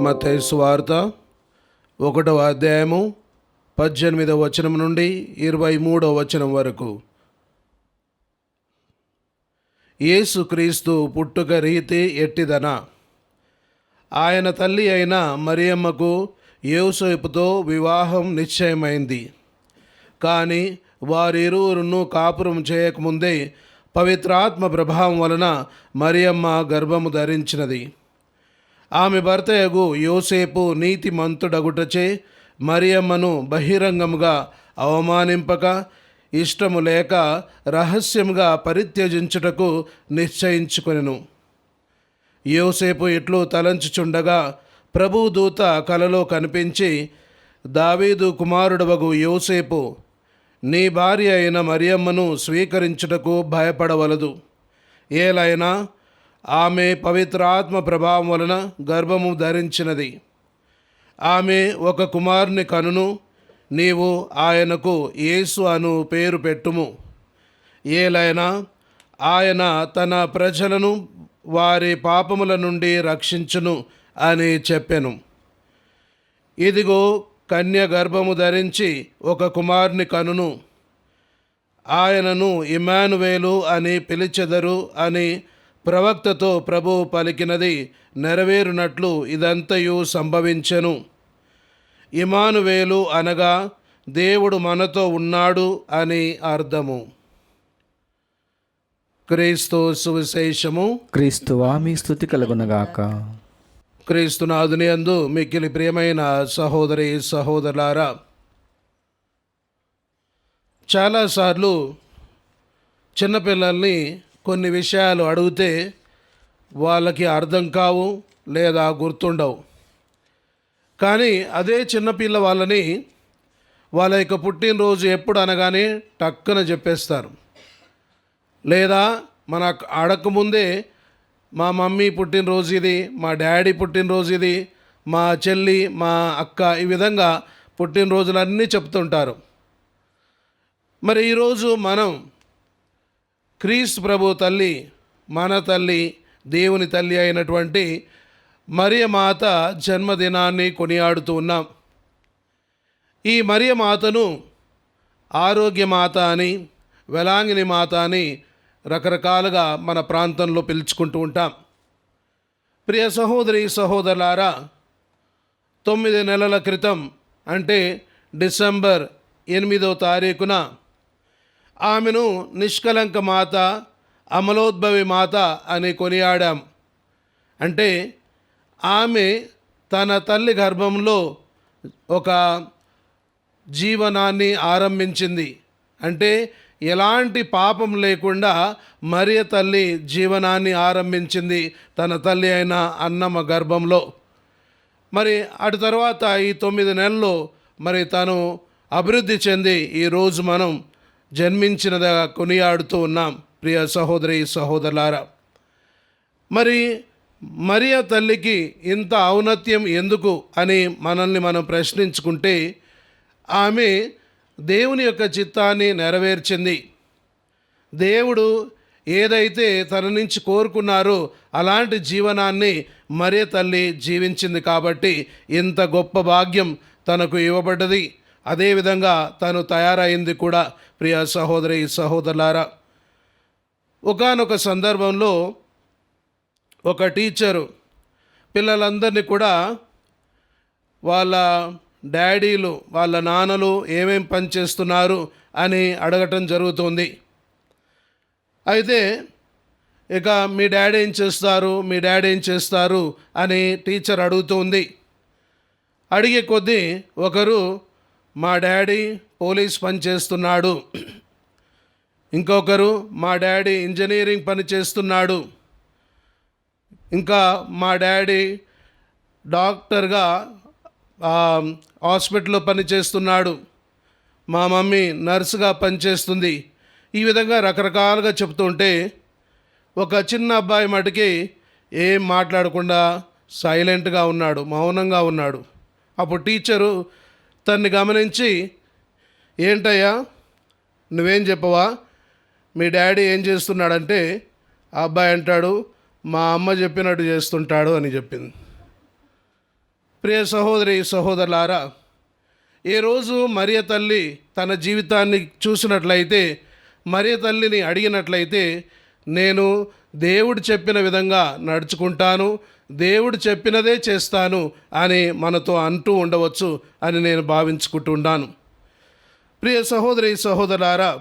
మత్తయి సువార్త 1వ అధ్యాయము 18వ వచనం నుండి 23వ వచనం వరకు. యేసుక్రీస్తు పుట్టుక రీతి ఎట్టిదనా? ఆయన తల్లి అయిన మరియమ్మకు యోసేపుతో వివాహం నిశ్చయమైంది. కానీ వారిరువురును కాపురం చేయకముందే పవిత్రాత్మ ప్రభావం వలన మరియమ్మ గర్భము ధరించినది. ఆమె భర్తయగు యోసేపు నీతిమంతుడగుటచే మరియమ్మను బహిరంగముగా అవమానింపక, ఇష్టము లేక రహస్యముగా పరిత్యజించుటకు నిశ్చయించుకొనెను. యోసేపు ఇట్లు తలంచుచుండగా ప్రభువు దూత కలలో కనిపించి, దావీదు కుమారుడవగు యోసేపు, నీ భార్య అయిన మరియమ్మను స్వీకరించుటకు భయపడవలదు. ఏలైనా ఆమె పవిత్రాత్మ ప్రభావం వలన గర్భము ధరించినది. ఆమె ఒక కుమారుని కనును. నీవు ఆయనకు యేసు అను పేరు పెట్టుము. ఏలైనా ఆయన తన ప్రజలను వారి పాపముల నుండి రక్షించును అని చెప్పెను. ఇదిగో, కన్య గర్భము ధరించి ఒక కుమారుని కనును. ఆయనను ఇమ్మానువేలు అని పిలిచెదరు అని ప్రవక్తతో ప్రభువు పలికినది నెరవేరునట్లు ఇదంతయు సంభవించెను. ఇమ్మానువేలు అనగా దేవుడు మనతో ఉన్నాడు అని అర్థము. క్రీస్తు సువిశేషము. క్రీస్తువా మీ స్తుతి కలుగునగాక. క్రీస్తునాథుని యందు మిక్కిలి ప్రియమైన సహోదరి సహోదరులారా, చాలాసార్లు చిన్నపిల్లల్ని కొన్ని విషయాలు అడిగితే వాళ్ళకి అర్థం కావు లేదా గుర్తుండవు. కానీ అదే చిన్నపిల్ల వాళ్ళని వాళ్ళ యొక్క పుట్టినరోజు ఎప్పుడు అనగానే టక్కున చెప్పేస్తారు. లేదా మన అడగకముందే మా మమ్మీ పుట్టినరోజు ఇది, మా డాడీ పుట్టినరోజు ఇది, మా చెల్లి, మా అక్క, ఈ విధంగా పుట్టినరోజులన్నీ చెప్తుంటారు. మరి ఈరోజు మనం క్రీస్తు ప్రభు తల్లి, మన తల్లి, దేవుని తల్లి అయినటువంటి మరియమాత జన్మదినాన్ని కొనియాడుతూ ఉన్నాం. ఈ మరియమాతను ఆరోగ్యమాత అని, వెలాంగిని మాత అని రకరకాలుగా మన ప్రాంతంలో పిలుచుకుంటూ ఉంటాం. ప్రియ సహోదరి సహోదరులారా, 9 నెలల క్రితం అంటే డిసెంబర్ 8వ తారీఖున ఆమెను నిష్కలంక మాత, అమలోద్భవి మాత అని కొనియాడాం. అంటే ఆమె తన తల్లి గర్భంలో ఒక జీవనాన్ని ఆరంభించింది. అంటే ఎలాంటి పాపం లేకుండా మరియ తల్లి జీవనాన్ని ఆరంభించింది తన తల్లి అయిన అన్నమ్మ గర్భంలో. మరి అటు తర్వాత ఈ 9 నెలల్లో మరి తను అభివృద్ధి చెంది ఈరోజు మనం జన్మించినదిగా కొనియాడుతూ ఉన్నాం. ప్రియ సహోదరి సహోదరులారా, మరి మరియ తల్లికి ఇంత ఔన్నత్యం ఎందుకు అని మనల్ని మనం ప్రశ్నించుకుంటే, ఆమె దేవుని యొక్క చిత్తాన్ని నెరవేర్చింది. దేవుడు ఏదైతే తన నుంచి కోరుకున్నారో అలాంటి జీవనాన్ని మరియ తల్లి జీవించింది కాబట్టి ఇంత గొప్ప భాగ్యం తనకు ఇవ్వబడ్డది. అదేవిధంగా తను తయారైంది కూడా. ప్రియ సహోదరి సహోదరులారా, ఒకానొక సందర్భంలో ఒక టీచరు పిల్లలందరినీ కూడా వాళ్ళ డాడీలు, వాళ్ళ నాన్నలు ఏమేం పని చేస్తున్నారు అని అడగటం జరుగుతుంది. అయితే ఇక మీ డాడీ ఏం చేస్తారు, మీ డాడీ ఏం చేస్తారు అని టీచర్ అడుగుతుంది. అడిగే కొద్దీ ఒకరు మా డాడీ పోలీస్ పని చేస్తున్నాడు, ఇంకొకరు మా డాడీ ఇంజనీరింగ్ పని చేస్తున్నాడు, ఇంకా మా డాడీ డాక్టర్గా హాస్పిటల్లో పనిచేస్తున్నాడు, మా మమ్మీ నర్సుగా పనిచేస్తుంది. ఈ విధంగా రకరకాలుగా చెప్తుంటే ఒక చిన్న అబ్బాయి మటుకి ఏం మాట్లాడకుండా సైలెంట్గా ఉన్నాడు, మౌనంగా ఉన్నాడు. అప్పుడు టీచరు తన్ని గమనించి, ఏంటయ్యా నువ్వేం చెప్పవా, మీ డాడీ ఏం చేస్తున్నాడంటే ఆ అబ్బాయి అంటాడు, మా అమ్మ చెప్పినట్టు చేస్తుంటాడు అని చెప్పింది. ప్రియ సహోదరి సహోదరులారా, ఏ రోజు మరియ తల్లి తన జీవితాన్ని చూసినట్లయితే, మరియ తల్లిని అడిగినట్లయితే, నేను దేవుడు చెప్పిన విధంగా నడుచుకుంటాను, దేవుడు చెప్పినదే చేస్తాను అని మనతో అంటూ ఉండవచ్చు అని నేను భావించుకుంటున్నాను. ప్రియ సహోదరి సహోదరులారా,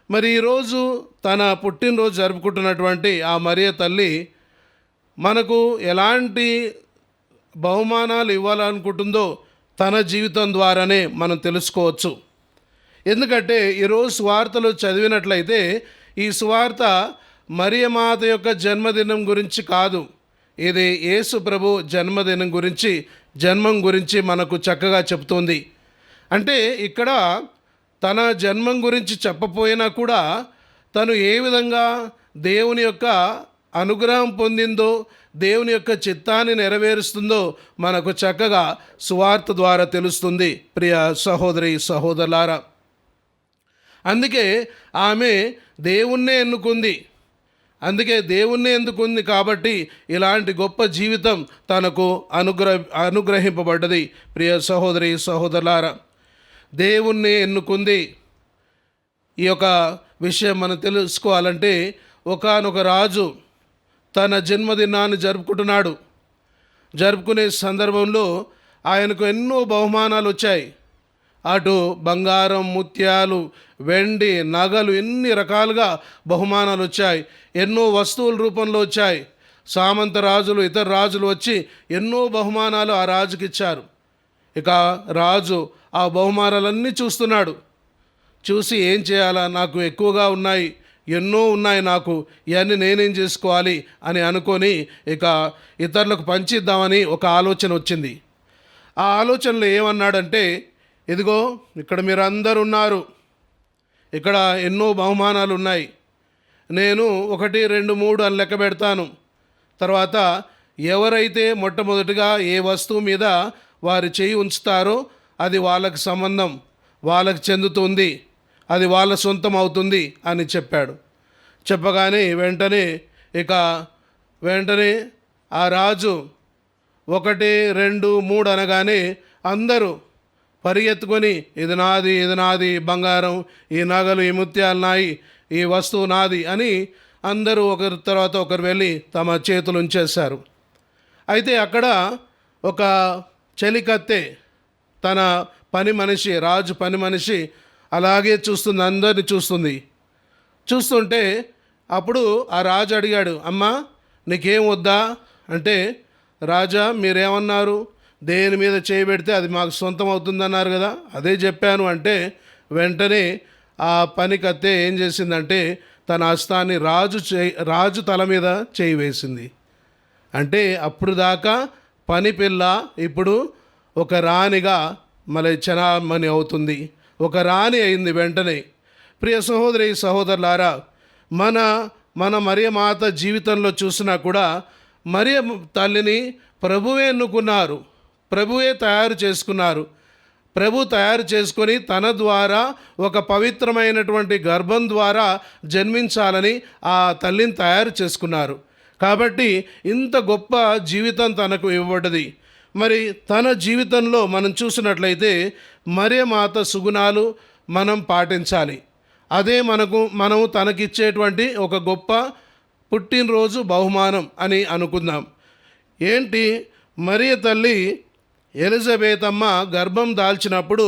మరి ఈరోజు తన పుట్టినరోజు జరుపుకుంటున్నటువంటి ఆ మరియ తల్లి మనకు ఎలాంటి బహుమానాలు ఇవ్వాలనుకుంటుందో తన జీవితం ద్వారానే మనం తెలుసుకోవచ్చు. ఎందుకంటే ఈరోజు సువార్తలు చదివినట్లయితే ఈ సువార్త మరియ మాత యొక్క జన్మదినం గురించి కాదు, ఇది యేసు ప్రభు జన్మదినం గురించి, జన్మం గురించి మనకు చక్కగా చెప్తుంది. అంటే ఇక్కడ తన జన్మం గురించి చెప్పపోయినా కూడా తను ఏ విధంగా దేవుని యొక్క అనుగ్రహం పొందిందో, దేవుని యొక్క చిత్తాన్ని నెరవేరుస్తుందో మనకు చక్కగా సువార్త ద్వారా తెలుస్తుంది. ప్రియ సహోదరి సహోదరులారా, అందుకే ఆమె దేవుణ్ణే ఎన్నుకుంది. దేవుణ్ణి ఎందుకుంది కాబట్టి ఇలాంటి గొప్ప జీవితం తనకు అనుగ్రహింపబడ్డది. ప్రియ సహోదరి సహోదరులారా, దేవుణ్ణి ఎన్నుకుంది. ఈ యొక్క విషయం మనం తెలుసుకోవాలంటే, ఒకానొక రాజు తన జన్మదినాన్ని జరుపుకునే సందర్భంలో ఆయనకు ఎన్నో బహుమానాలు వచ్చాయి. అటు బంగారం, ముత్యాలు, వెండి, నగలు, ఎన్ని రకాలుగా బహుమానాలు వచ్చాయి. ఎన్నో వస్తువుల రూపంలో వచ్చాయి. సామంత రాజులు, ఇతర రాజులు వచ్చి ఎన్నో బహుమానాలు ఆ రాజుకి ఇచ్చారు. ఇక రాజు ఆ బహుమానాలన్నీ చూస్తున్నాడు. చూసి ఏం చేయాలా, నాకు ఎక్కువగా ఉన్నాయి, ఎన్నో ఉన్నాయి, నాకు ఇవన్నీ నేనేం చేసుకోవాలి అని అనుకొని ఇక ఇతరులకు పంచిద్దామని ఒక ఆలోచన వచ్చింది. ఆ ఆలోచనలో ఏమన్నాడంటే, ఇదిగో ఇక్కడ మీరు అందరు ఉన్నారు, ఇక్కడ ఎన్నో బహుమానాలు ఉన్నాయి, నేను 1, 2, 3 అని లెక్క పెడతాను. తర్వాత ఎవరైతే మొట్టమొదటిగా ఏ వస్తువు మీద వారి చేయి ఉంచుతారో అది వాళ్ళకి సంబంధం, వాళ్ళకి చెందుతుంది, అది వాళ్ళ సొంతం అవుతుంది అని చెప్పాడు. చెప్పగానే వెంటనే ఆ రాజు 1, 2, 3 అనగానే అందరూ పరిగెత్తుకొని ఇది నాది, బంగారం, ఈ నగలు, ఈ ముత్యాలు నాయి, ఈ వస్తువు నాది అని అందరూ ఒకరి తర్వాత ఒకరు వెళ్ళి తమ చేతులు ఉంచేశారు. అయితే అక్కడ ఒక చెలికత్తె, తన పని మనిషి, రాజు పని మనిషి అలాగే చూస్తుంది, అందరిని చూస్తుంటే అప్పుడు ఆ రాజు అడిగాడు, అమ్మా నీకేం వద్దా అంటే, రాజా మీరేమన్నారు, దేని మీద చేయబెడితే అది మాకు సొంతం అవుతుందన్నారు కదా, అదే చెప్పాను అంటే, వెంటనే ఆ పనికత్తె ఏం చేసిందంటే తన హస్తాన్ని రాజు తల మీద చేయి వేసింది. అంటే అప్పుడు దాకా పని పిల్ల ఇప్పుడు ఒక రాణిగా మళ్ళీ చలామణి అవుతుంది, ఒక రాణి అయింది వెంటనే. ప్రియ సహోదరి సహోదరులారా, మన మరియ మాత జీవితంలో చూసినా కూడా మరియ తల్లిని ప్రభువే ఎన్నుకున్నారు, ప్రభువే తయారు చేసుకున్నారు. ప్రభు తయారు చేసుకొని తన ద్వారా ఒక పవిత్రమైనటువంటి గర్భం ద్వారా జన్మించాలని ఆ తల్లిని తయారు చేసుకున్నారు. కాబట్టి ఇంత గొప్ప జీవితం తనకు ఇవ్వబడ్డది. మరి తన జీవితంలో మనం చూసినట్లయితే మరియ మాత సుగుణాలు మనం పాటించాలి. అదే మనము తనకిచ్చేటువంటి ఒక గొప్ప పుట్టినరోజు బహుమానం అని అనుకుందాం. ఏంటి, మరియ తల్లి ఎలిజబెత్ అమ్మ గర్భం దాల్చినప్పుడు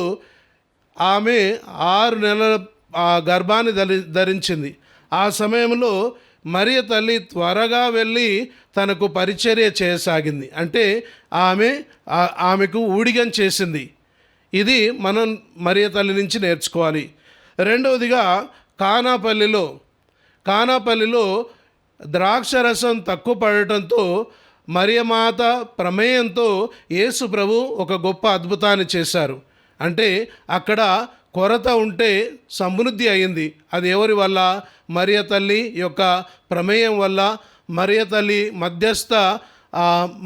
ఆమె 6 నెలల గర్భాన్ని ధరించింది. ఆ సమయంలో మరియ తల్లి త్వరగా వెళ్ళి తనకు పరిచర్య చేయసాగింది. అంటే ఆమెకు ఊడిగం చేసింది. ఇది మనం మరియ తల్లి నుంచి నేర్చుకోవాలి. రెండవదిగా కానాపల్లిలో ద్రాక్షరసం తక్కువ పడటంతో మరియమాత ప్రమేయంతో యేసు ప్రభు ఒక గొప్ప అద్భుతాన్ని చేశారు. అంటే అక్కడ కొరత ఉంటే సమృద్ధి అయింది. అది ఎవరి వల్ల? మరియ తల్లి యొక్క ప్రమేయం వల్ల, మరియ తల్లి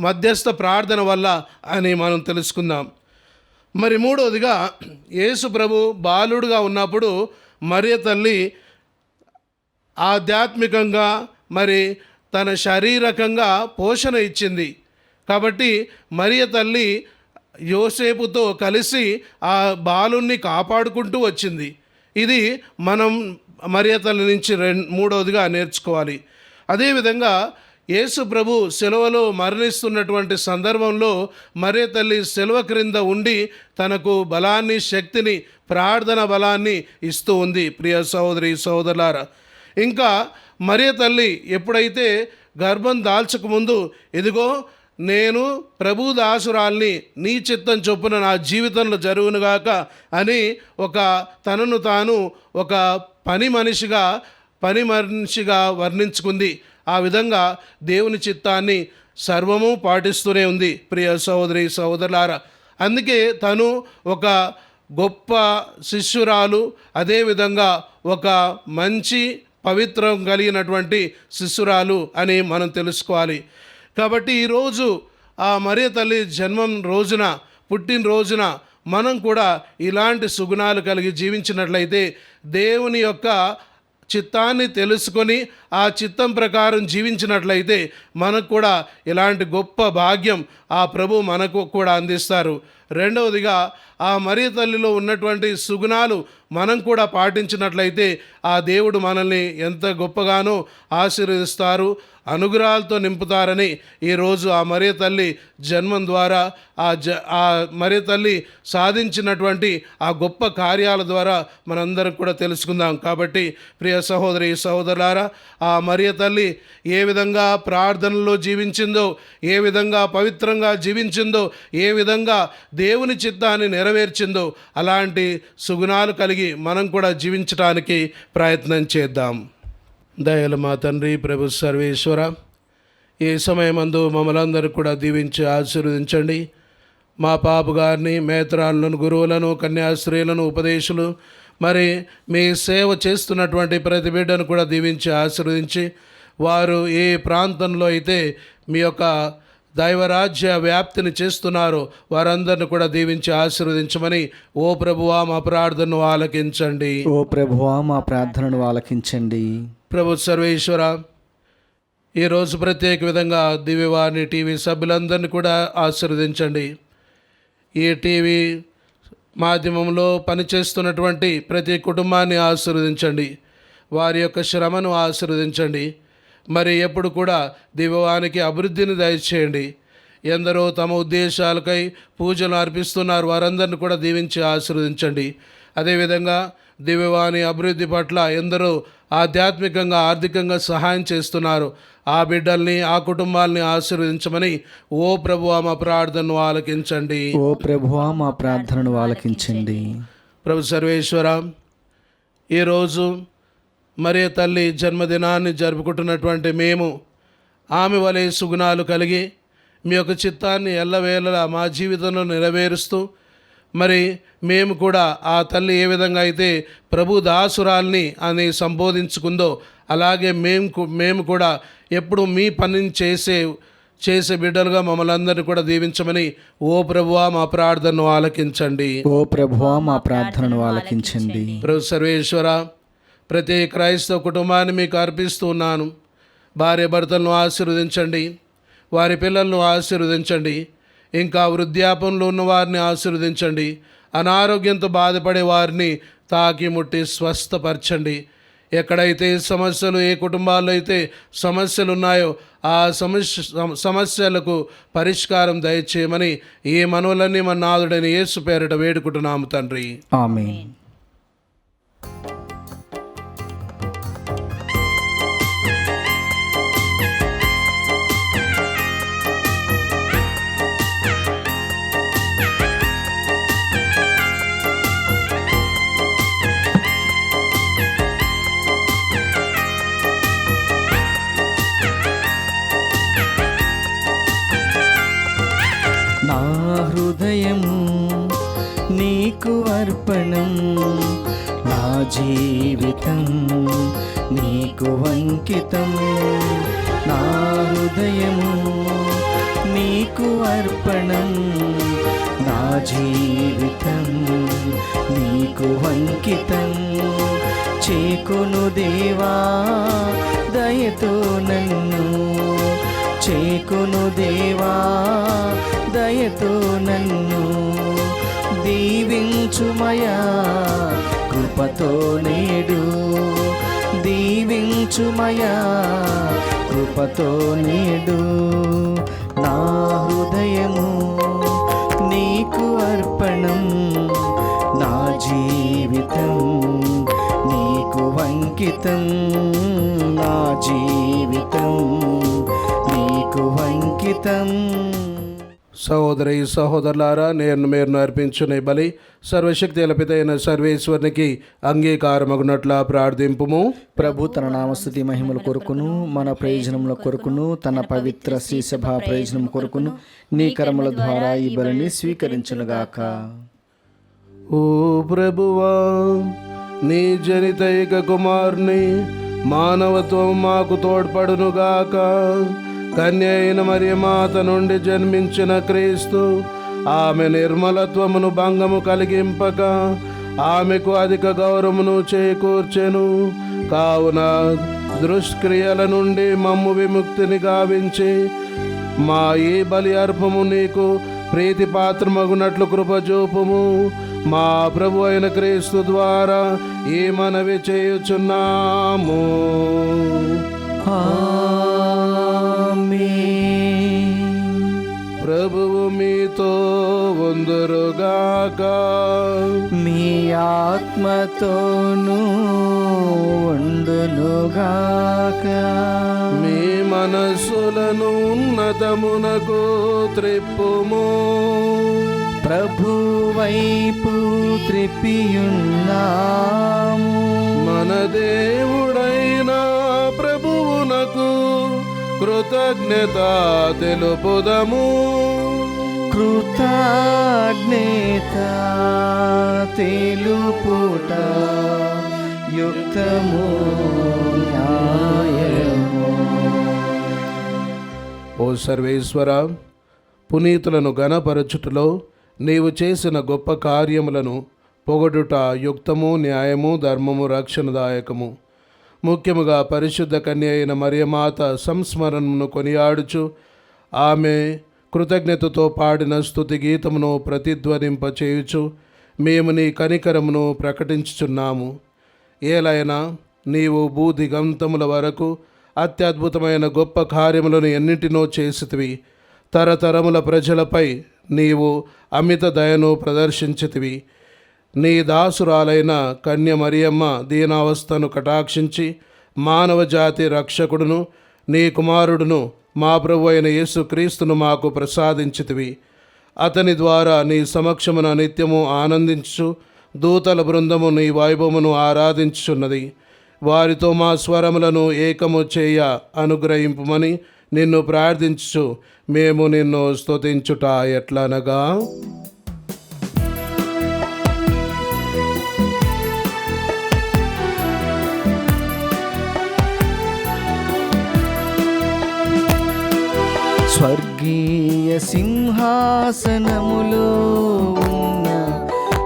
మధ్యస్థ ప్రార్థన వల్ల అని మనం తెలుసుకుందాం. మరి మూడవదిగా యేసు ప్రభు బాలుడుగా ఉన్నప్పుడు మరియ తల్లి ఆధ్యాత్మికంగా మరి తన శారీరకంగా పోషణ ఇచ్చింది. కాబట్టి మరియ తల్లి యోసేపుతో కలిసి ఆ బాలుని కాపాడుకుంటూ వచ్చింది. ఇది మనం మరియ తల్లి నుంచి మూడవదిగా నేర్చుకోవాలి. అదేవిధంగా యేసు ప్రభు సెలవులో మరణిస్తున్నటువంటి సందర్భంలో మరియ తల్లి సెలవు క్రింద ఉండి తనకు బలాన్ని, శక్తిని, ప్రార్థన బలాన్ని ఇస్తూ ఉంది. ప్రియ సహోదరి సహోదరులారా, ఇంకా మరియ తల్లి ఎప్పుడైతే గర్భం దాల్చకముందు ఇదిగో నేను ప్రభు దాసురాల్ని, నీ చిత్తం చొప్పున నా జీవితంలో జరుగునుగాక అని తనను తాను ఒక పని మనిషిగా వర్ణించుకుంది. ఆ విధంగా దేవుని చిత్తాన్ని సర్వము పాటిస్తూనే ఉంది. ప్రియ సహోదరి సహోదరులారా, అందుకే తను ఒక గొప్ప శిష్యురాలు, అదేవిధంగా ఒక మంచి పవిత్రం కలిగినటువంటి శిష్యురాలు అని మనం తెలుసుకోవాలి. కాబట్టి ఈరోజు ఆ మరియ తల్లి పుట్టినరోజున మనం కూడా ఇలాంటి సుగుణాలు కలిగి జీవించినట్లయితే, దేవుని యొక్క చిత్తాన్ని తెలుసుకొని ఆ చిత్తం ప్రకారం జీవించినట్లయితే మనకు కూడా ఇలాంటి గొప్ప భాగ్యం ఆ ప్రభు మనకు కూడా అందిస్తారు. రెండవదిగా ఆ మరియ తల్లిలో ఉన్నటువంటి సుగుణాలు మనం కూడా పాటించినట్లయితే ఆ దేవుడు మనల్ని ఎంత గొప్పగానో ఆశీర్వదిస్తారు, అనుగ్రహాలతో నింపుతారని ఈరోజు ఆ మరియ తల్లి జన్మం ద్వారా ఆ మరియ తల్లి సాధించినటువంటి ఆ గొప్ప కార్యాల ద్వారా మనందరం కూడా తెలుసుకుందాం. కాబట్టి ప్రియ సహోదరి సహోదరులారా, ఆ మరియ తల్లి ఏ విధంగా ప్రార్థనలో జీవించిందో, ఏ విధంగా పవిత్రంగా జీవించిందో, ఏ విధంగా దేవుని చిత్తాన్ని నెరవేర్చిందో, అలాంటి సుగుణాలు కలిగి మనం కూడా జీవించడానికి ప్రయత్నం చేద్దాం. దయల మా తండ్రి ప్రభు సర్వేశ్వర, ఈ సమయమందు మమ్మల్ని అందరూ కూడా దీవించి ఆశీర్వదించండి. మా పాపు గారిని, మేత్రాలను, గురువులను, కన్యాస్త్రీలను, ఉపదేశులు, మరి మీ సేవ చేస్తున్నటువంటి ప్రతి బిడ్డను కూడా దీవించి ఆశీర్వదించి, వారు ఏ ప్రాంతంలో అయితే మీ యొక్క దైవరాజ్య వ్యాప్తిని చేస్తున్నారో వారందరిని కూడా దీవించి ఆశీర్వదించమని ఓ ప్రభువా మా ప్రార్థనను ఆలకించండి. ఓ ప్రభువా మా ప్రార్థనను ఆలకించండి. ప్రభు సర్వేశ్వర, ఈరోజు ప్రత్యేక విధంగా దివ్యవాణి టీవీ సభ్యులందరినీ కూడా ఆశీర్వదించండి. ఈ టీవీ మాధ్యమంలో పనిచేస్తున్నటువంటి ప్రతి కుటుంబాన్ని ఆశీర్వదించండి. వారి యొక్క శ్రమను ఆశీర్వదించండి. మరి ఎప్పుడు కూడా దివ్యవానికి అభివృద్ధిని దయచేయండి. ఎందరో తమ ఉద్దేశాలకై పూజలు అర్పిస్తున్నారు, వారందరిని కూడా దీవించి ఆశీర్వదించండి. అదేవిధంగా దివ్యవాణి అభివృద్ధి పట్ల ఎందరో ఆధ్యాత్మికంగా, ఆర్థికంగా సహాయం చేస్తున్నారు. ఆ బిడ్డల్ని, ఆ కుటుంబాలని ఆశీర్వదించమని ఓ ప్రభువా మా ప్రార్థనను ఆలకించండి. ఓ ప్రభువా మా ప్రార్థనను ఆలకించండి. ప్రభు సర్వేశ్వర, ఈరోజు మరియ తల్లి జన్మదినాన్ని జరుపుకుంటున్నటువంటి మేము ఆమె వలె సుగుణాలు కలిగి మీ యొక్క చిత్తాన్ని ఎల్లవేళలా మా జీవితంలో నెరవేరుస్తూ, మరి మేము కూడా ఆ తల్లి ఏ విధంగా అయితే ప్రభు దాసురాల్ని అని సంబోధించుకుందో అలాగే మేము కూడా ఎప్పుడు మీ పనిని చేసే బిడ్డలుగా మమ్మల్ని అందరినీ కూడా దీవించమని ఓ ప్రభువా మా ప్రార్థనను ఆలకించండి. ఓ ప్రభువా మా ప్రార్థనను ఆలకించండి. ప్రభు సర్వేశ్వర, ప్రతి క్రైస్తవ కుటుంబాన్ని మీకు అర్పిస్తూ ఉన్నాను. భార్య భర్తలను ఆశీర్వదించండి, వారి పిల్లలను ఆశీర్వదించండి, ఇంకా వృద్ధాపంలో ఉన్న వారిని ఆశీర్వదించండి. అనారోగ్యంతో బాధపడే వారిని తాకి ముట్టి స్వస్థపరచండి. ఎక్కడైతే సమస్యలు, ఏ కుటుంబాల్లో అయితే సమస్యలు ఉన్నాయో ఆ సమస్యలకు పరిష్కారం దయచేయమని ఈ మనవులన్నీ మన నాథుడైన యేసు పేరిట వేడుకుంటున్నాము తండ్రి. ఆమేన్. నా హృదయము నీకు అర్పణం, నా జీవితం నీకు అంకితం. నా హృదయము నీకు అర్పణం. నా జీవితం నీకు అంకితం చేకొను దేవా, దయతో నన్ను చేకొను దేవా, దయతో నన్ను దీవించుమయా కృపతో నేడు, దీవించుమయా కృపతో నేడు. నా హృదయము నీకు అర్పణం, నా జీవితం నీకు అంకితం, నా జీవితం నీకు అంకితం. సహోదరి సహోదరులారా, నేను మీరు అర్పించిన ఈ బలి సర్వశక్తి పిత అయిన సర్వేశ్వరునికి అంగీకారమగునట్ల ప్రార్థింపుము. ప్రభు తన నామస్తుతి మహిమల కొరకును మన ప్రయోజనముల కొరకును తన పవిత్ర శ్రీసభ ప్రయోజనం కొరకును నీ కర్మల ద్వారా ఈ బలిని స్వీకరించునుగాక. ఓ ప్రభువా, నీ జనితైక కుమారుని మానవత్వం మాకు తోడ్పడునుగాక. కన్య అయిన మరియమాత నుండి జన్మించిన క్రీస్తు ఆమె నిర్మలత్వమును భంగము కలిగింపక ఆమెకు అధిక గౌరవమును చేకూర్చెను. కావున దుష్క్రియల నుండి మమ్ము విముక్తిని గావించి మా ఈ బలి అర్పము నీకు ప్రీతిపాత్రమగునట్లు కృపచూపుము. మా ప్రభు అయిన క్రీస్తు ద్వారా ఈ మనవి చేయుచున్నాము. ప్రభువు మీతో ఉందురుగాక. మీ ఆత్మతోనూ ఉండునుగాక. మీ మనస్సులను ఉన్నతమునకు త్రిప్పుము. ప్రభు వైపు త్రిప్పియున్నాము. మన దేవుడైన ప్రభువునకు కృతజ్ఞత తెలుపుదము. కృతజ్ఞత తెలుపుట యుక్తము న్యాయము. ఓ సర్వేశ్వర, పునీతులను గణపరచుటలో నీవు చేసిన గొప్ప కార్యములను పొగడుట యుక్తము, న్యాయము, ధర్మము, రక్షణదాయకము. ముఖ్యముగా పరిశుద్ధ కన్య అయిన మరియమాత సంస్మరణను కొనియాడుచు ఆమె కృతజ్ఞతతో పాడిన స్తుతి గీతమును ప్రతిధ్వనింపచేయుచు మేము నీ కనికరమును ప్రకటించుచున్నాము. ఏలైనా నీవు భూదిగంతముల వరకు అత్యద్భుతమైన గొప్ప కార్యములను ఎన్నింటినో చేసితివి. తరతరముల ప్రజలపై నీవు అమిత దయను ప్రదర్శించితివి. నీ దాసురాలైన కన్య మరియమ్మ దీనావస్థను కటాక్షించి మానవ జాతి రక్షకుడును నీ కుమారుడును మా ప్రభు అయిన యేసు క్రీస్తును మాకు ప్రసాదించితివి. అతని ద్వారా నీ సమక్షమున నిత్యము ఆనందించు దూతల బృందము నీ వైభవమును ఆరాధించుచున్నది. వారితో మా స్వరములను ఏకము చేయ అనుగ్రహింపుమని నిన్ను ప్రార్థించు మేము నిన్ను స్తుతించుట ఎట్లనగా, స్వర్గీయ సింహాసనములో ఉన్న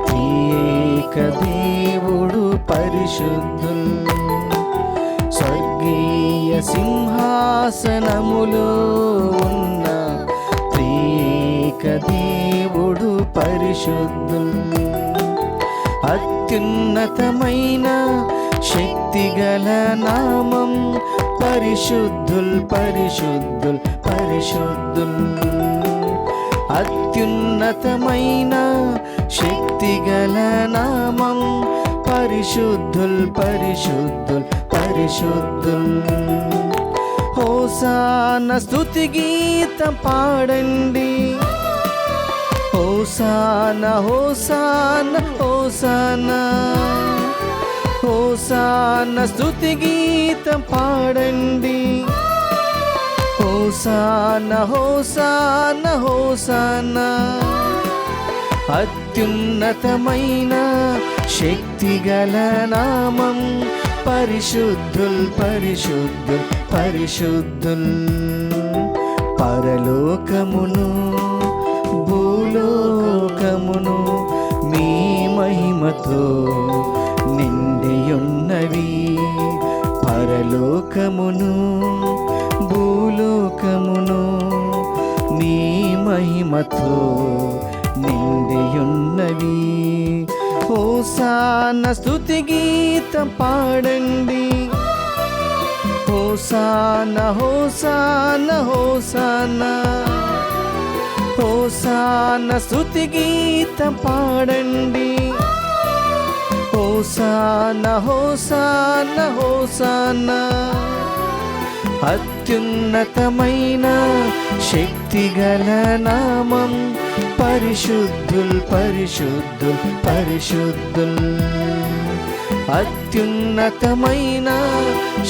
త్రియేక దేవుడు పరిశుద్ధుల్. స్వర్గీయ సింహాసనములో ఉన్న త్రియేక దేవుడు పరిశుద్ధుల్. అత్యున్నతమైన శక్తిగల నామం పరిశుద్ధుల్ పరిశుద్ధుల్ పరిశుద్ధుల్. అత్యున్నతమైన శక్తిగల నామం పరిశుద్ధుల్ పరిశుద్ధుల్ పరిశుద్ధుల్. హోసాన స్తుతి గీతం పాడండి. హోసాన హోసాన హోసాన హోసాన స్తుతి గీతం పాడండి. Hosanna hosanna hosanna. అత్యున్నతమైన శక్తిగల నామం పరిశుద్ధుల్ పరిశుద్ధుల్ పరిశుద్ధుల్ పరలోకమును భూలోకమును మీ మహిమతో నిండియున్నవి. పరలోకమును భూలోకమును మీ మహిమతో నిండియున్నవి. హోసాన స్తుతి గీతం పాడండి. హోసాన హోసాన హోసాన హోసాన స్తుతి గీతం పాడండి. Hosanna hosanna hosanna. అత్యున్నతమైన శక్తిగల నామం పరిశుద్ధుల్ పరిశుద్ధుల్ పరిశుద్ధుల్. అత్యున్నతమైన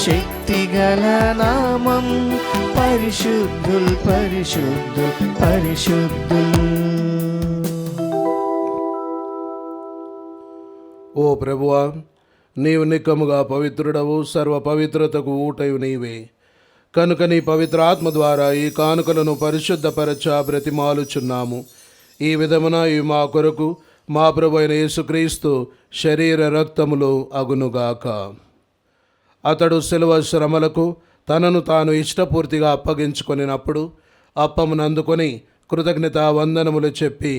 శక్తిగల నామం పరిశుద్ధుల్ పరిశుద్ధుల్ పరిశుద్ధుల్. ఓ ప్రభువా, నీవు నిక్కముగా పవిత్రుడవు, సర్వ పవిత్రతకు ఊటయు నీవే. కనుక నీ పవిత్ర ఆత్మ ద్వారా ఈ కానుకలను పరిశుద్ధపరచ బ్రతిమాలుచున్నాము. ఈ విధమున ఇవి మా కొరకు మా ప్రభు అయిన యేసుక్రీస్తు శరీర రక్తములు అగునుగాక. అతడు శిలువ శ్రమలకు తనను తాను ఇష్టపూర్తిగా అప్పగించుకొనినప్పుడు అప్పమును అందుకొని కృతజ్ఞతా వందనములు చెప్పి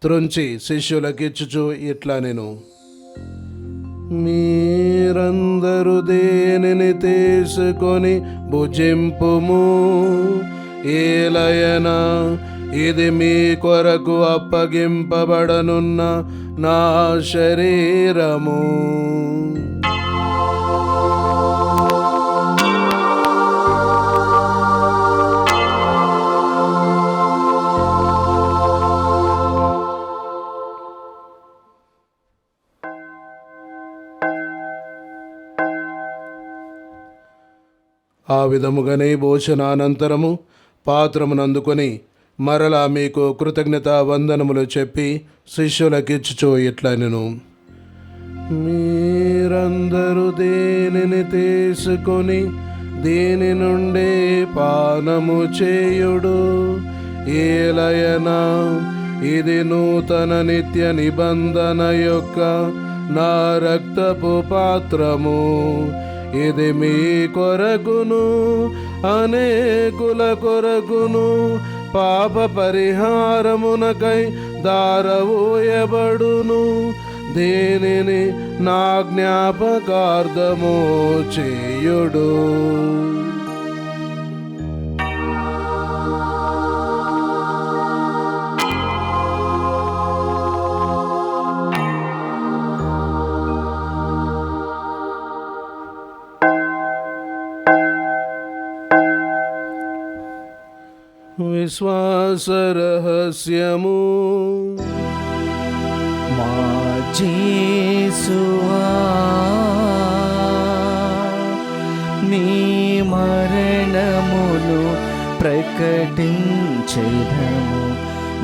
త్రుంచి శిష్యులకిచ్చుచు ఇట్లా నేను, మీరందరూ దేనిని తీసుకొని భుజింపుము, ఏలయన ఇది మీ కొరకు అప్పగింపబడనున్న నా శరీరము. ఆ విధముగానే భోజనానంతరము పాత్రమునందుకొని మరలా మీకు కృతజ్ఞత వందనములు చెప్పి శిష్యులకిచ్చుచు ఇట్లనెను, మీరందరూ దేనిని తీసుకొని దీని నుండి పానము చేయుడు, ఏలయనా ఇది నూతన నిత్య నిబంధన యొక్క నా రక్తపు పాత్రము. ఇది మీ కొరకును అనేకుల కొరకును పాప పరిహారమునకై దారవోయబడును. దీనిని నా జ్ఞాపకార్థము చేయుడు. విశ్వాస రహస్యము. మా యేసువా, నీ మరణమును ప్రకటించెదము,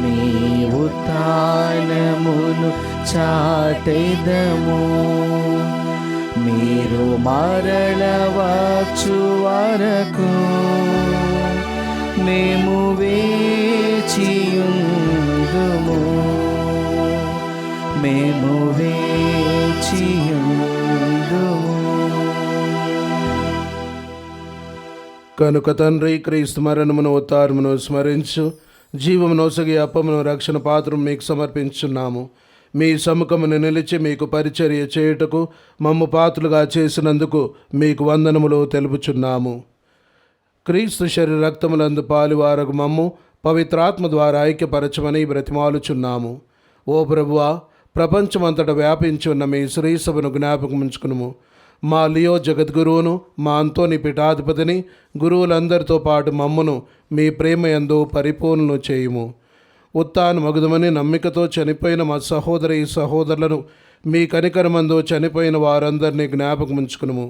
నీ ఉత్థానమును చాటెదము. మీరు మరల వచ్చు వరకు మేము వేచియుందుము, మేము వేచియుందుము. కనుక తండ్రి, క్రీస్తు మరణమును ఉత్థానమును స్మరించు జీవమును ఒసగి అప్పమును రక్షణ పాత్రం మీకు సమర్పించున్నాము. మీ సముఖమును నిలిచి మీకు పరిచర్య చేయుటకు మమ్ము పాత్రులుగా చేసినందుకు మీకు వందనములు తెలుపుచున్నాము. క్రీస్తు శరీర రక్తములందు పాలువారగు మమ్ము పవిత్రాత్మ ద్వారా ఐక్యపరచమని బ్రతిమాలుచున్నాము. ఓ ప్రభువా, ప్రపంచమంతటా వ్యాపించి ఉన్న మీ శ్రీసభను జ్ఞాపకముంచుకునుము. మా లియో జగద్గురువును, మా అంతోని పీఠాధిపతిని, గురువులందరితో పాటు మమ్మును మీ ప్రేమ యందు పరిపూర్ణను చేయుము. ఉత్థాన మగుదమని నమ్మికతో చనిపోయిన మా సహోదరి సహోదరులను మీ కనికరమందు చనిపోయిన వారందరినీ జ్ఞాపకముంచుకునుము.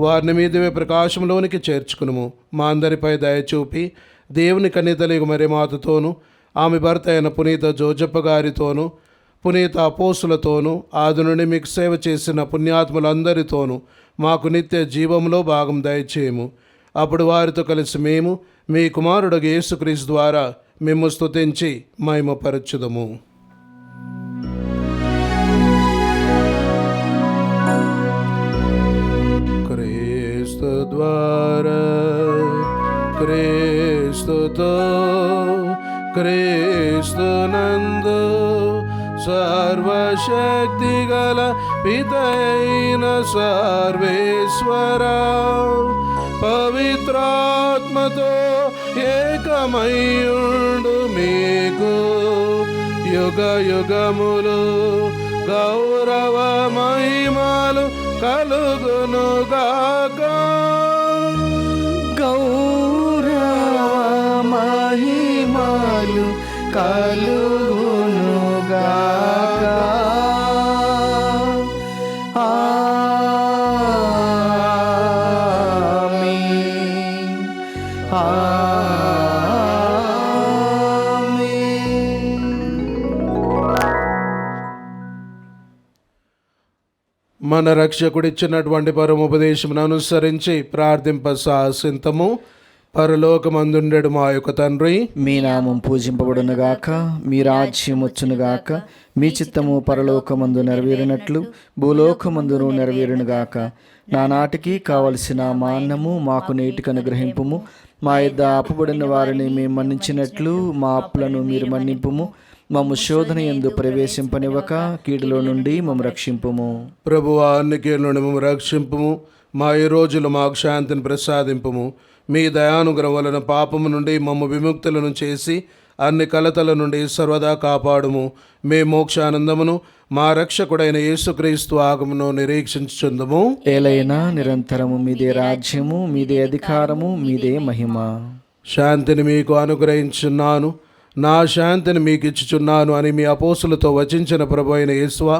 వారిని మీదవే ప్రకాశంలోనికి చేర్చుకునుము. మా అందరిపై దయచూపి దేవుని కన్యతలిగు మరి మాతతోనూ, ఆమె భర్త అయిన పునీత జోజప్ప గారితోనూ, పునీత అపోస్తులతోనూ, ఆది నుండి మీకు సేవ చేసిన పుణ్యాత్ములందరితోనూ మాకు నిత్య జీవంలో భాగం దయచేయము. అప్పుడు వారితో కలిసి మేము మీ కుమారుడు యేసుక్రీస్తు ద్వారా మేము స్తుతించి మహిమపరచుదము. క్రీస్తు ద్వారా, క్రీస్తుతో, క్రీస్తునందు సర్వశక్తి గల పితయైన సర్వేశ్వర పవిత్రాత్మతో ఏకమయుండు మీకు యుగ యుగములు గౌరవ మహిమలు కలుగునుగాక. గౌరవ మహిమలు కలుగునుగాక. ఆమేన్. ఆమేన్. మన రక్షకుడిచ్చినటువంటి పరమోపదేశమును అనుసరించి ప్రార్థింప సాసింతము. పరలోకమందుండెడు మా యొక్క తండ్రి, మీ నామం పూజింపబడునుగాక, మీ రాజ్యం వచ్చునుగాక, మీ చిత్తము పరలోకమందు నెరవేరినట్లు భూలోకమందును నెరవేరునుగాక. నానాటికి కావలసిన మా అన్నము మాకు నేటికి అనుగ్రహింపుము. మా యొద్ద అప్పుబడిన వారిని మేము మన్నించినట్లు మా అప్పులను మీరు మన్నింపుము. మమ్ము శోధన యందు ప్రవేశింపనివ్వక కీడులో నుండి మమ్ము రక్షింపుము. ప్రభువా, అన్ని కీడుల నుండి మమ్ము రక్షింపుము. మా ఈ రోజులు మాకు శాంతిని ప్రసాదింపుము. మీ దయానుగ్రహం వలన పాపము నుండి మమ్ము విముక్తులను చేసి అన్ని కలతల నుండి సర్వదా కాపాడుము. మే మోక్షానందమును మా రక్షకుడైన యేసుక్రీస్తు ఆగమను నిరీక్షించుచుందుము. ఏలైనా నిరంతరము మీదే రాజ్యము, మీదే అధికారము, మీదే మహిమ. శాంతిని మీకు అనుగ్రహించున్నాను, నా శాంతిని మీకు ఇచ్చుచున్నాను అని మీ అపోస్తులతో వచించిన ప్రభు అయిన యేసువా,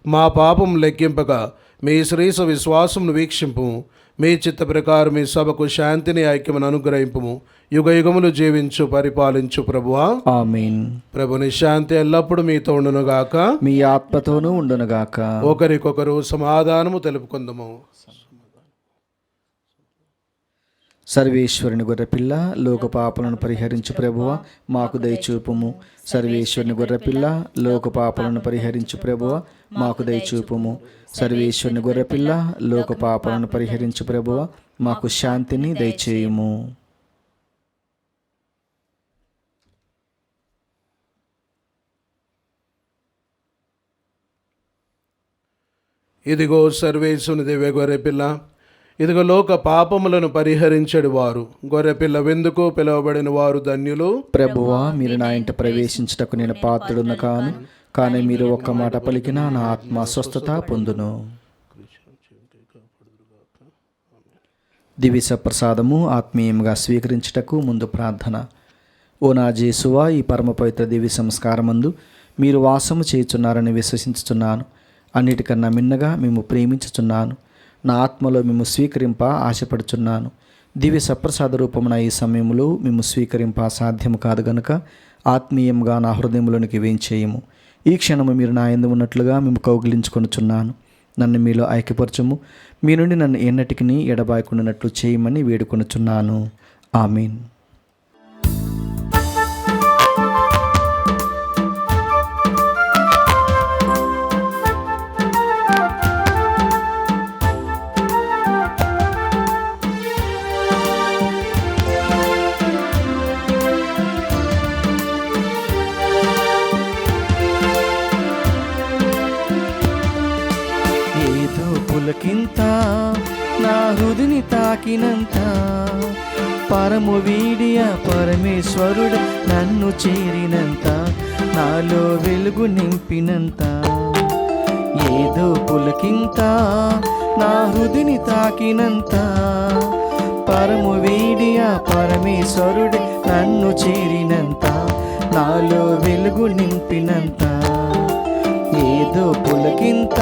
మా పాపం లెక్కింపగా మీ శ్రీస విశ్వాసమును వీక్షింపుము. మీ చిత్త ప్రకారం మీ సభకు శాంతిని ఐక్యమును అనుగ్రహింపుము. యుగ యుగములు జీవించు పరిపాలించు ప్రభువా. ఆమేన్. ప్రభుని శాంతి ఎల్లప్పుడూ మీతో ఉండునుగాక, మీ ఆత్మతోనూ ఉండునుగాక. ఒకరికొకరు సమాధానము తెలుపుకుందము. సర్వేశ్వరుని గొర్రెపిల్ల, లోక పాపలను పరిహరించు ప్రభువ మాకు దయచూపుము. సర్వేశ్వరుని గొర్రెపిల్ల, లోక పాపలను పరిహరించు ప్రభువ మాకు దయచూపుము. సర్వేశ్వరుని గొర్రెపిల్ల, లోక పాపలను పరిహరించు ప్రభువ మాకు శాంతిని దయచేయుము. ఇదిగో సర్వేశ్వరుని దివ్య గొర్రెపిల్ల, ఇదిగో లోక పాపములను పరిహరించడు వారు. గొర్రెపిల్ల వెందుకు పిలువబడిన వారు ధన్యులు. ప్రభువా, మీరు నా ఇంట ప్రవేశించుటకు నేను పాత్రుడును కాను, కానీ మీరు ఒక్క మాట పలికినా నా ఆత్మ స్వస్థత పొందును. దివ్య ప్రసాదము ఆత్మీయంగా స్వీకరించుటకు ముందు ప్రార్థన. ఓ నా జేసువా, ఈ పరమ పవిత్ర దివ్య సంస్కారమందు మీరు వాసము చేయుచున్నారని విశ్వసించుచున్నాను. అన్నిటికన్నా మిన్నగా మేము ప్రేమించుచున్నాను. నా ఆత్మలో మేము స్వీకరింప ఆశపడుచున్నాను. దివ్య సప్రసాద రూపమున ఈ సమయంలో మేము స్వీకరింప సాధ్యము కాదు గనుక ఆత్మీయంగా నా హృదయంలోనికి వేంచేయము. ఈ క్షణము మీరు నా యందు ఉన్నట్లుగా మేము కౌగిలించుకొనుచున్నాను. నన్ను మీలో ఐక్యపరచము. మీ నుండి నన్ను ఎన్నటికి ఎడబాయకుండానట్లు చేయమని వేడుకొనుచున్నాను. ఆమీన్. పులకింత నా హృదిని తాకినంత పరము వీడియ పరమేశ్వరుడు నన్ను చేరినంత నాలో వెలుగు నింపినంత. ఏదో పులకింత నా హృదిని తాకినంత పరము వీడియ పరమేశ్వరుడు నన్ను చేరినంత నాలో వెలుగు నింపినంత. ఏదో పులకింత.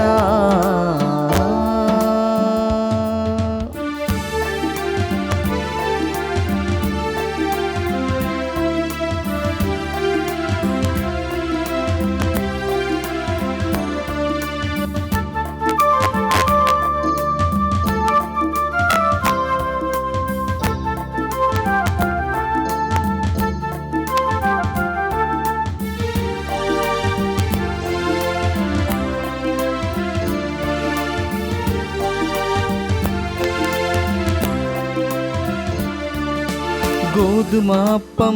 గోధుమాప్పం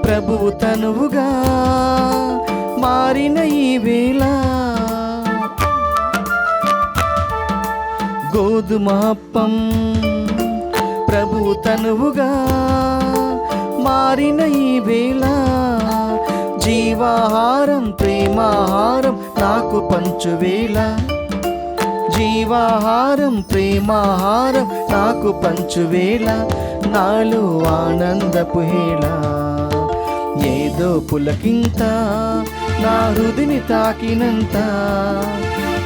ప్రభువు తనువుగా మారిన ఈ వేళ, గోధుమాప్పం ప్రభువు తనువుగా మారిన ఈ వేళ, జీవాహారం ప్రేమాహారం నాకు పంచువేళ, జీవాహారం ప్రేమాహారం నాకు పంచువేళ, నాలో ఆనందపు హేళ, ఏదో పులకింత నా హృదిని తాకినంత,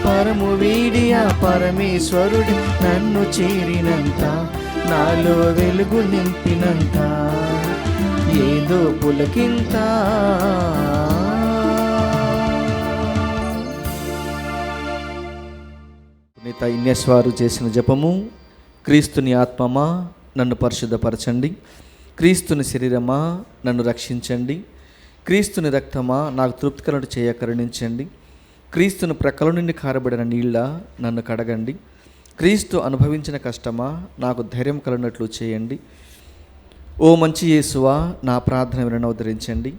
పరము వీడియా పరమేశ్వరుడి నన్ను చేరినంత, నాలో వెలుగు నింపినంత, ఏదో పులకింత. పునీత ఇన్యస్ వారు చేసిన జపము. క్రీస్తుని ఆత్మమా నన్ను పరిశుద్ధపరచండి, క్రీస్తుని శరీరమా నన్ను రక్షించండి, క్రీస్తుని రక్తమా నాకు తృప్తికరణ చేయ కరుణించండి, క్రీస్తుని ప్రక్కల నుండి కారబడిన నీళ్ళ నన్ను కడగండి, క్రీస్తు అనుభవించిన కష్టమా నాకు ధైర్యం కలిగినట్లు చేయండి. ఓ మంచి యేసువా నా ప్రార్థన వినవదరించండి,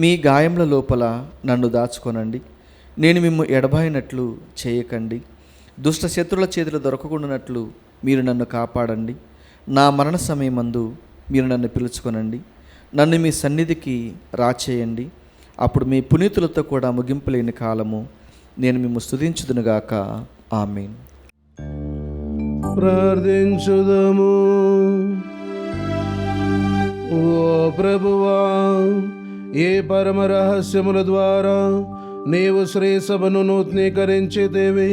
మీ గాయముల లోపల నన్ను దాచుకొనండి, నేను మిమ్ము ఎడబాయినట్లు చేయకండి, దుష్ట శత్రుల చేతులు దొరకకుండానట్లు మీరు నన్ను కాపాడండి, నా మరణ సమయమందు మీరు నన్ను పిలుచుకొనండి, నన్ను మీ సన్నిధికి రాచేయండి, అప్పుడు మీ పునీతులతో కూడా ముగింపు లేని కాలము నేను మిమ్ము స్తుతించుదునుగాక. ఆమేన్. ప్రార్థించుదము. ఓ ప్రభువా, ఏ పరమ రహస్యముల ద్వారా నీవు శ్రేసభను నూతనీకరించితివి,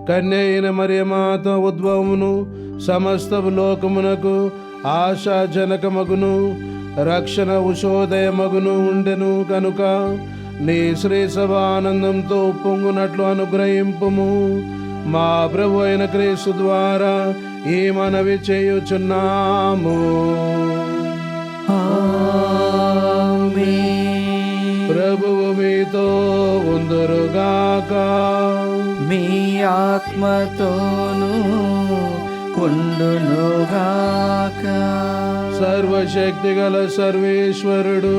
కన్య అయిన మరియమాత ఉద్భవమును సమస్త లోకమునకు ఆశాజనకమగును రక్షణ ఉషోదయమగును ఉండెను కనుక నీ శ్రేసభ ఆనందంతో పొంగునట్లు అనుగ్రహింపుము. మా ప్రభు అయిన క్రీస్తు ద్వారా ఈ మనవి చేయుచున్నాము. ప్రభువు మీతో ఉందురుగాక, మీ ఆత్మతోనూ ఉండునుగాక. సర్వశక్తి గల సర్వేశ్వరుడు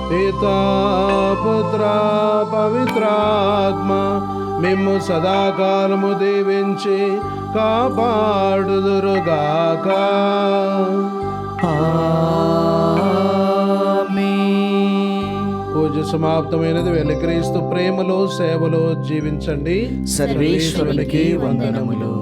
పితా పుత్ర పవిత్రాత్మ మిమ్ము సదాకాలము దీవించి కాపాడుదురుగాక. పూజ సమాప్తమైనది. వెళ్ళి క్రీస్తు ప్రేమలో సేవలో జీవించండి. సర్వేశ్వరునికి వందనములు.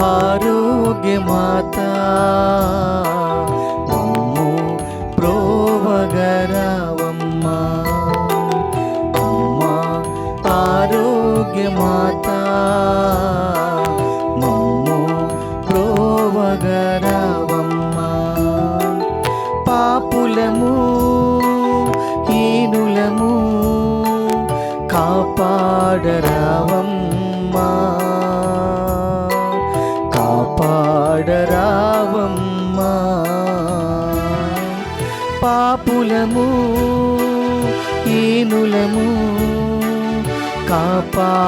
ఆరోగ్యమాత మమ్ము ప్రోవగరావమ్మా, అమ్మా ఆరోగ్యమాత మమ్ము ప్రోవగరావమ్మా, పాపులము హీనులము కాపాడరావమ్మా, కాపాడరావమ్మా, పాపులము హీనులము కాపాడరావమ్మా,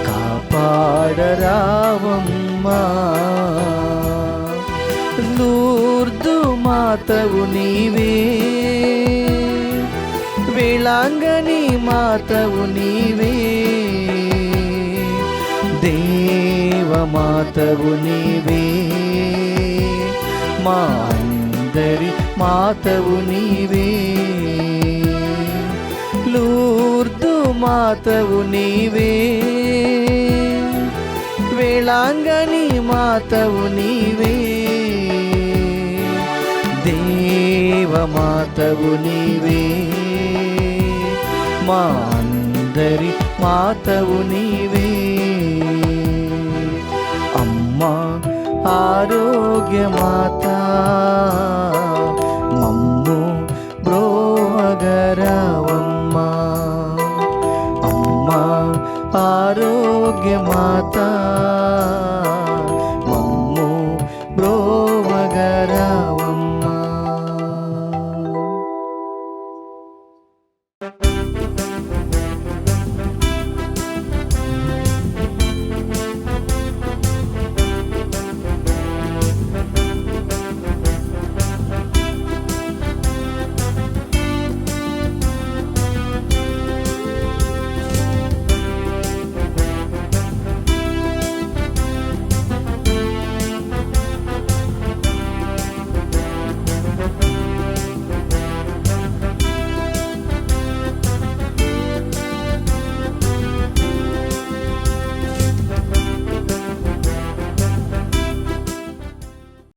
కాపాడరావమ్మా. లూర్దు మాతవు నీవే, వేళాంగని మాతవు నీవే, దేవమాతవు నీవే, మా అందరి మాతవు నీవే, లూర్దు మాతవు నీవే, వేళాంగని మాతవు నీవే, దేవమాతవు నీవే, మా అందరి మాతవు నీవే. అమ్మా ఆరోగ్యమాత మమ్ము బ్రోవగరవమ్మా. అమ్మా ఆరోగ్యమాత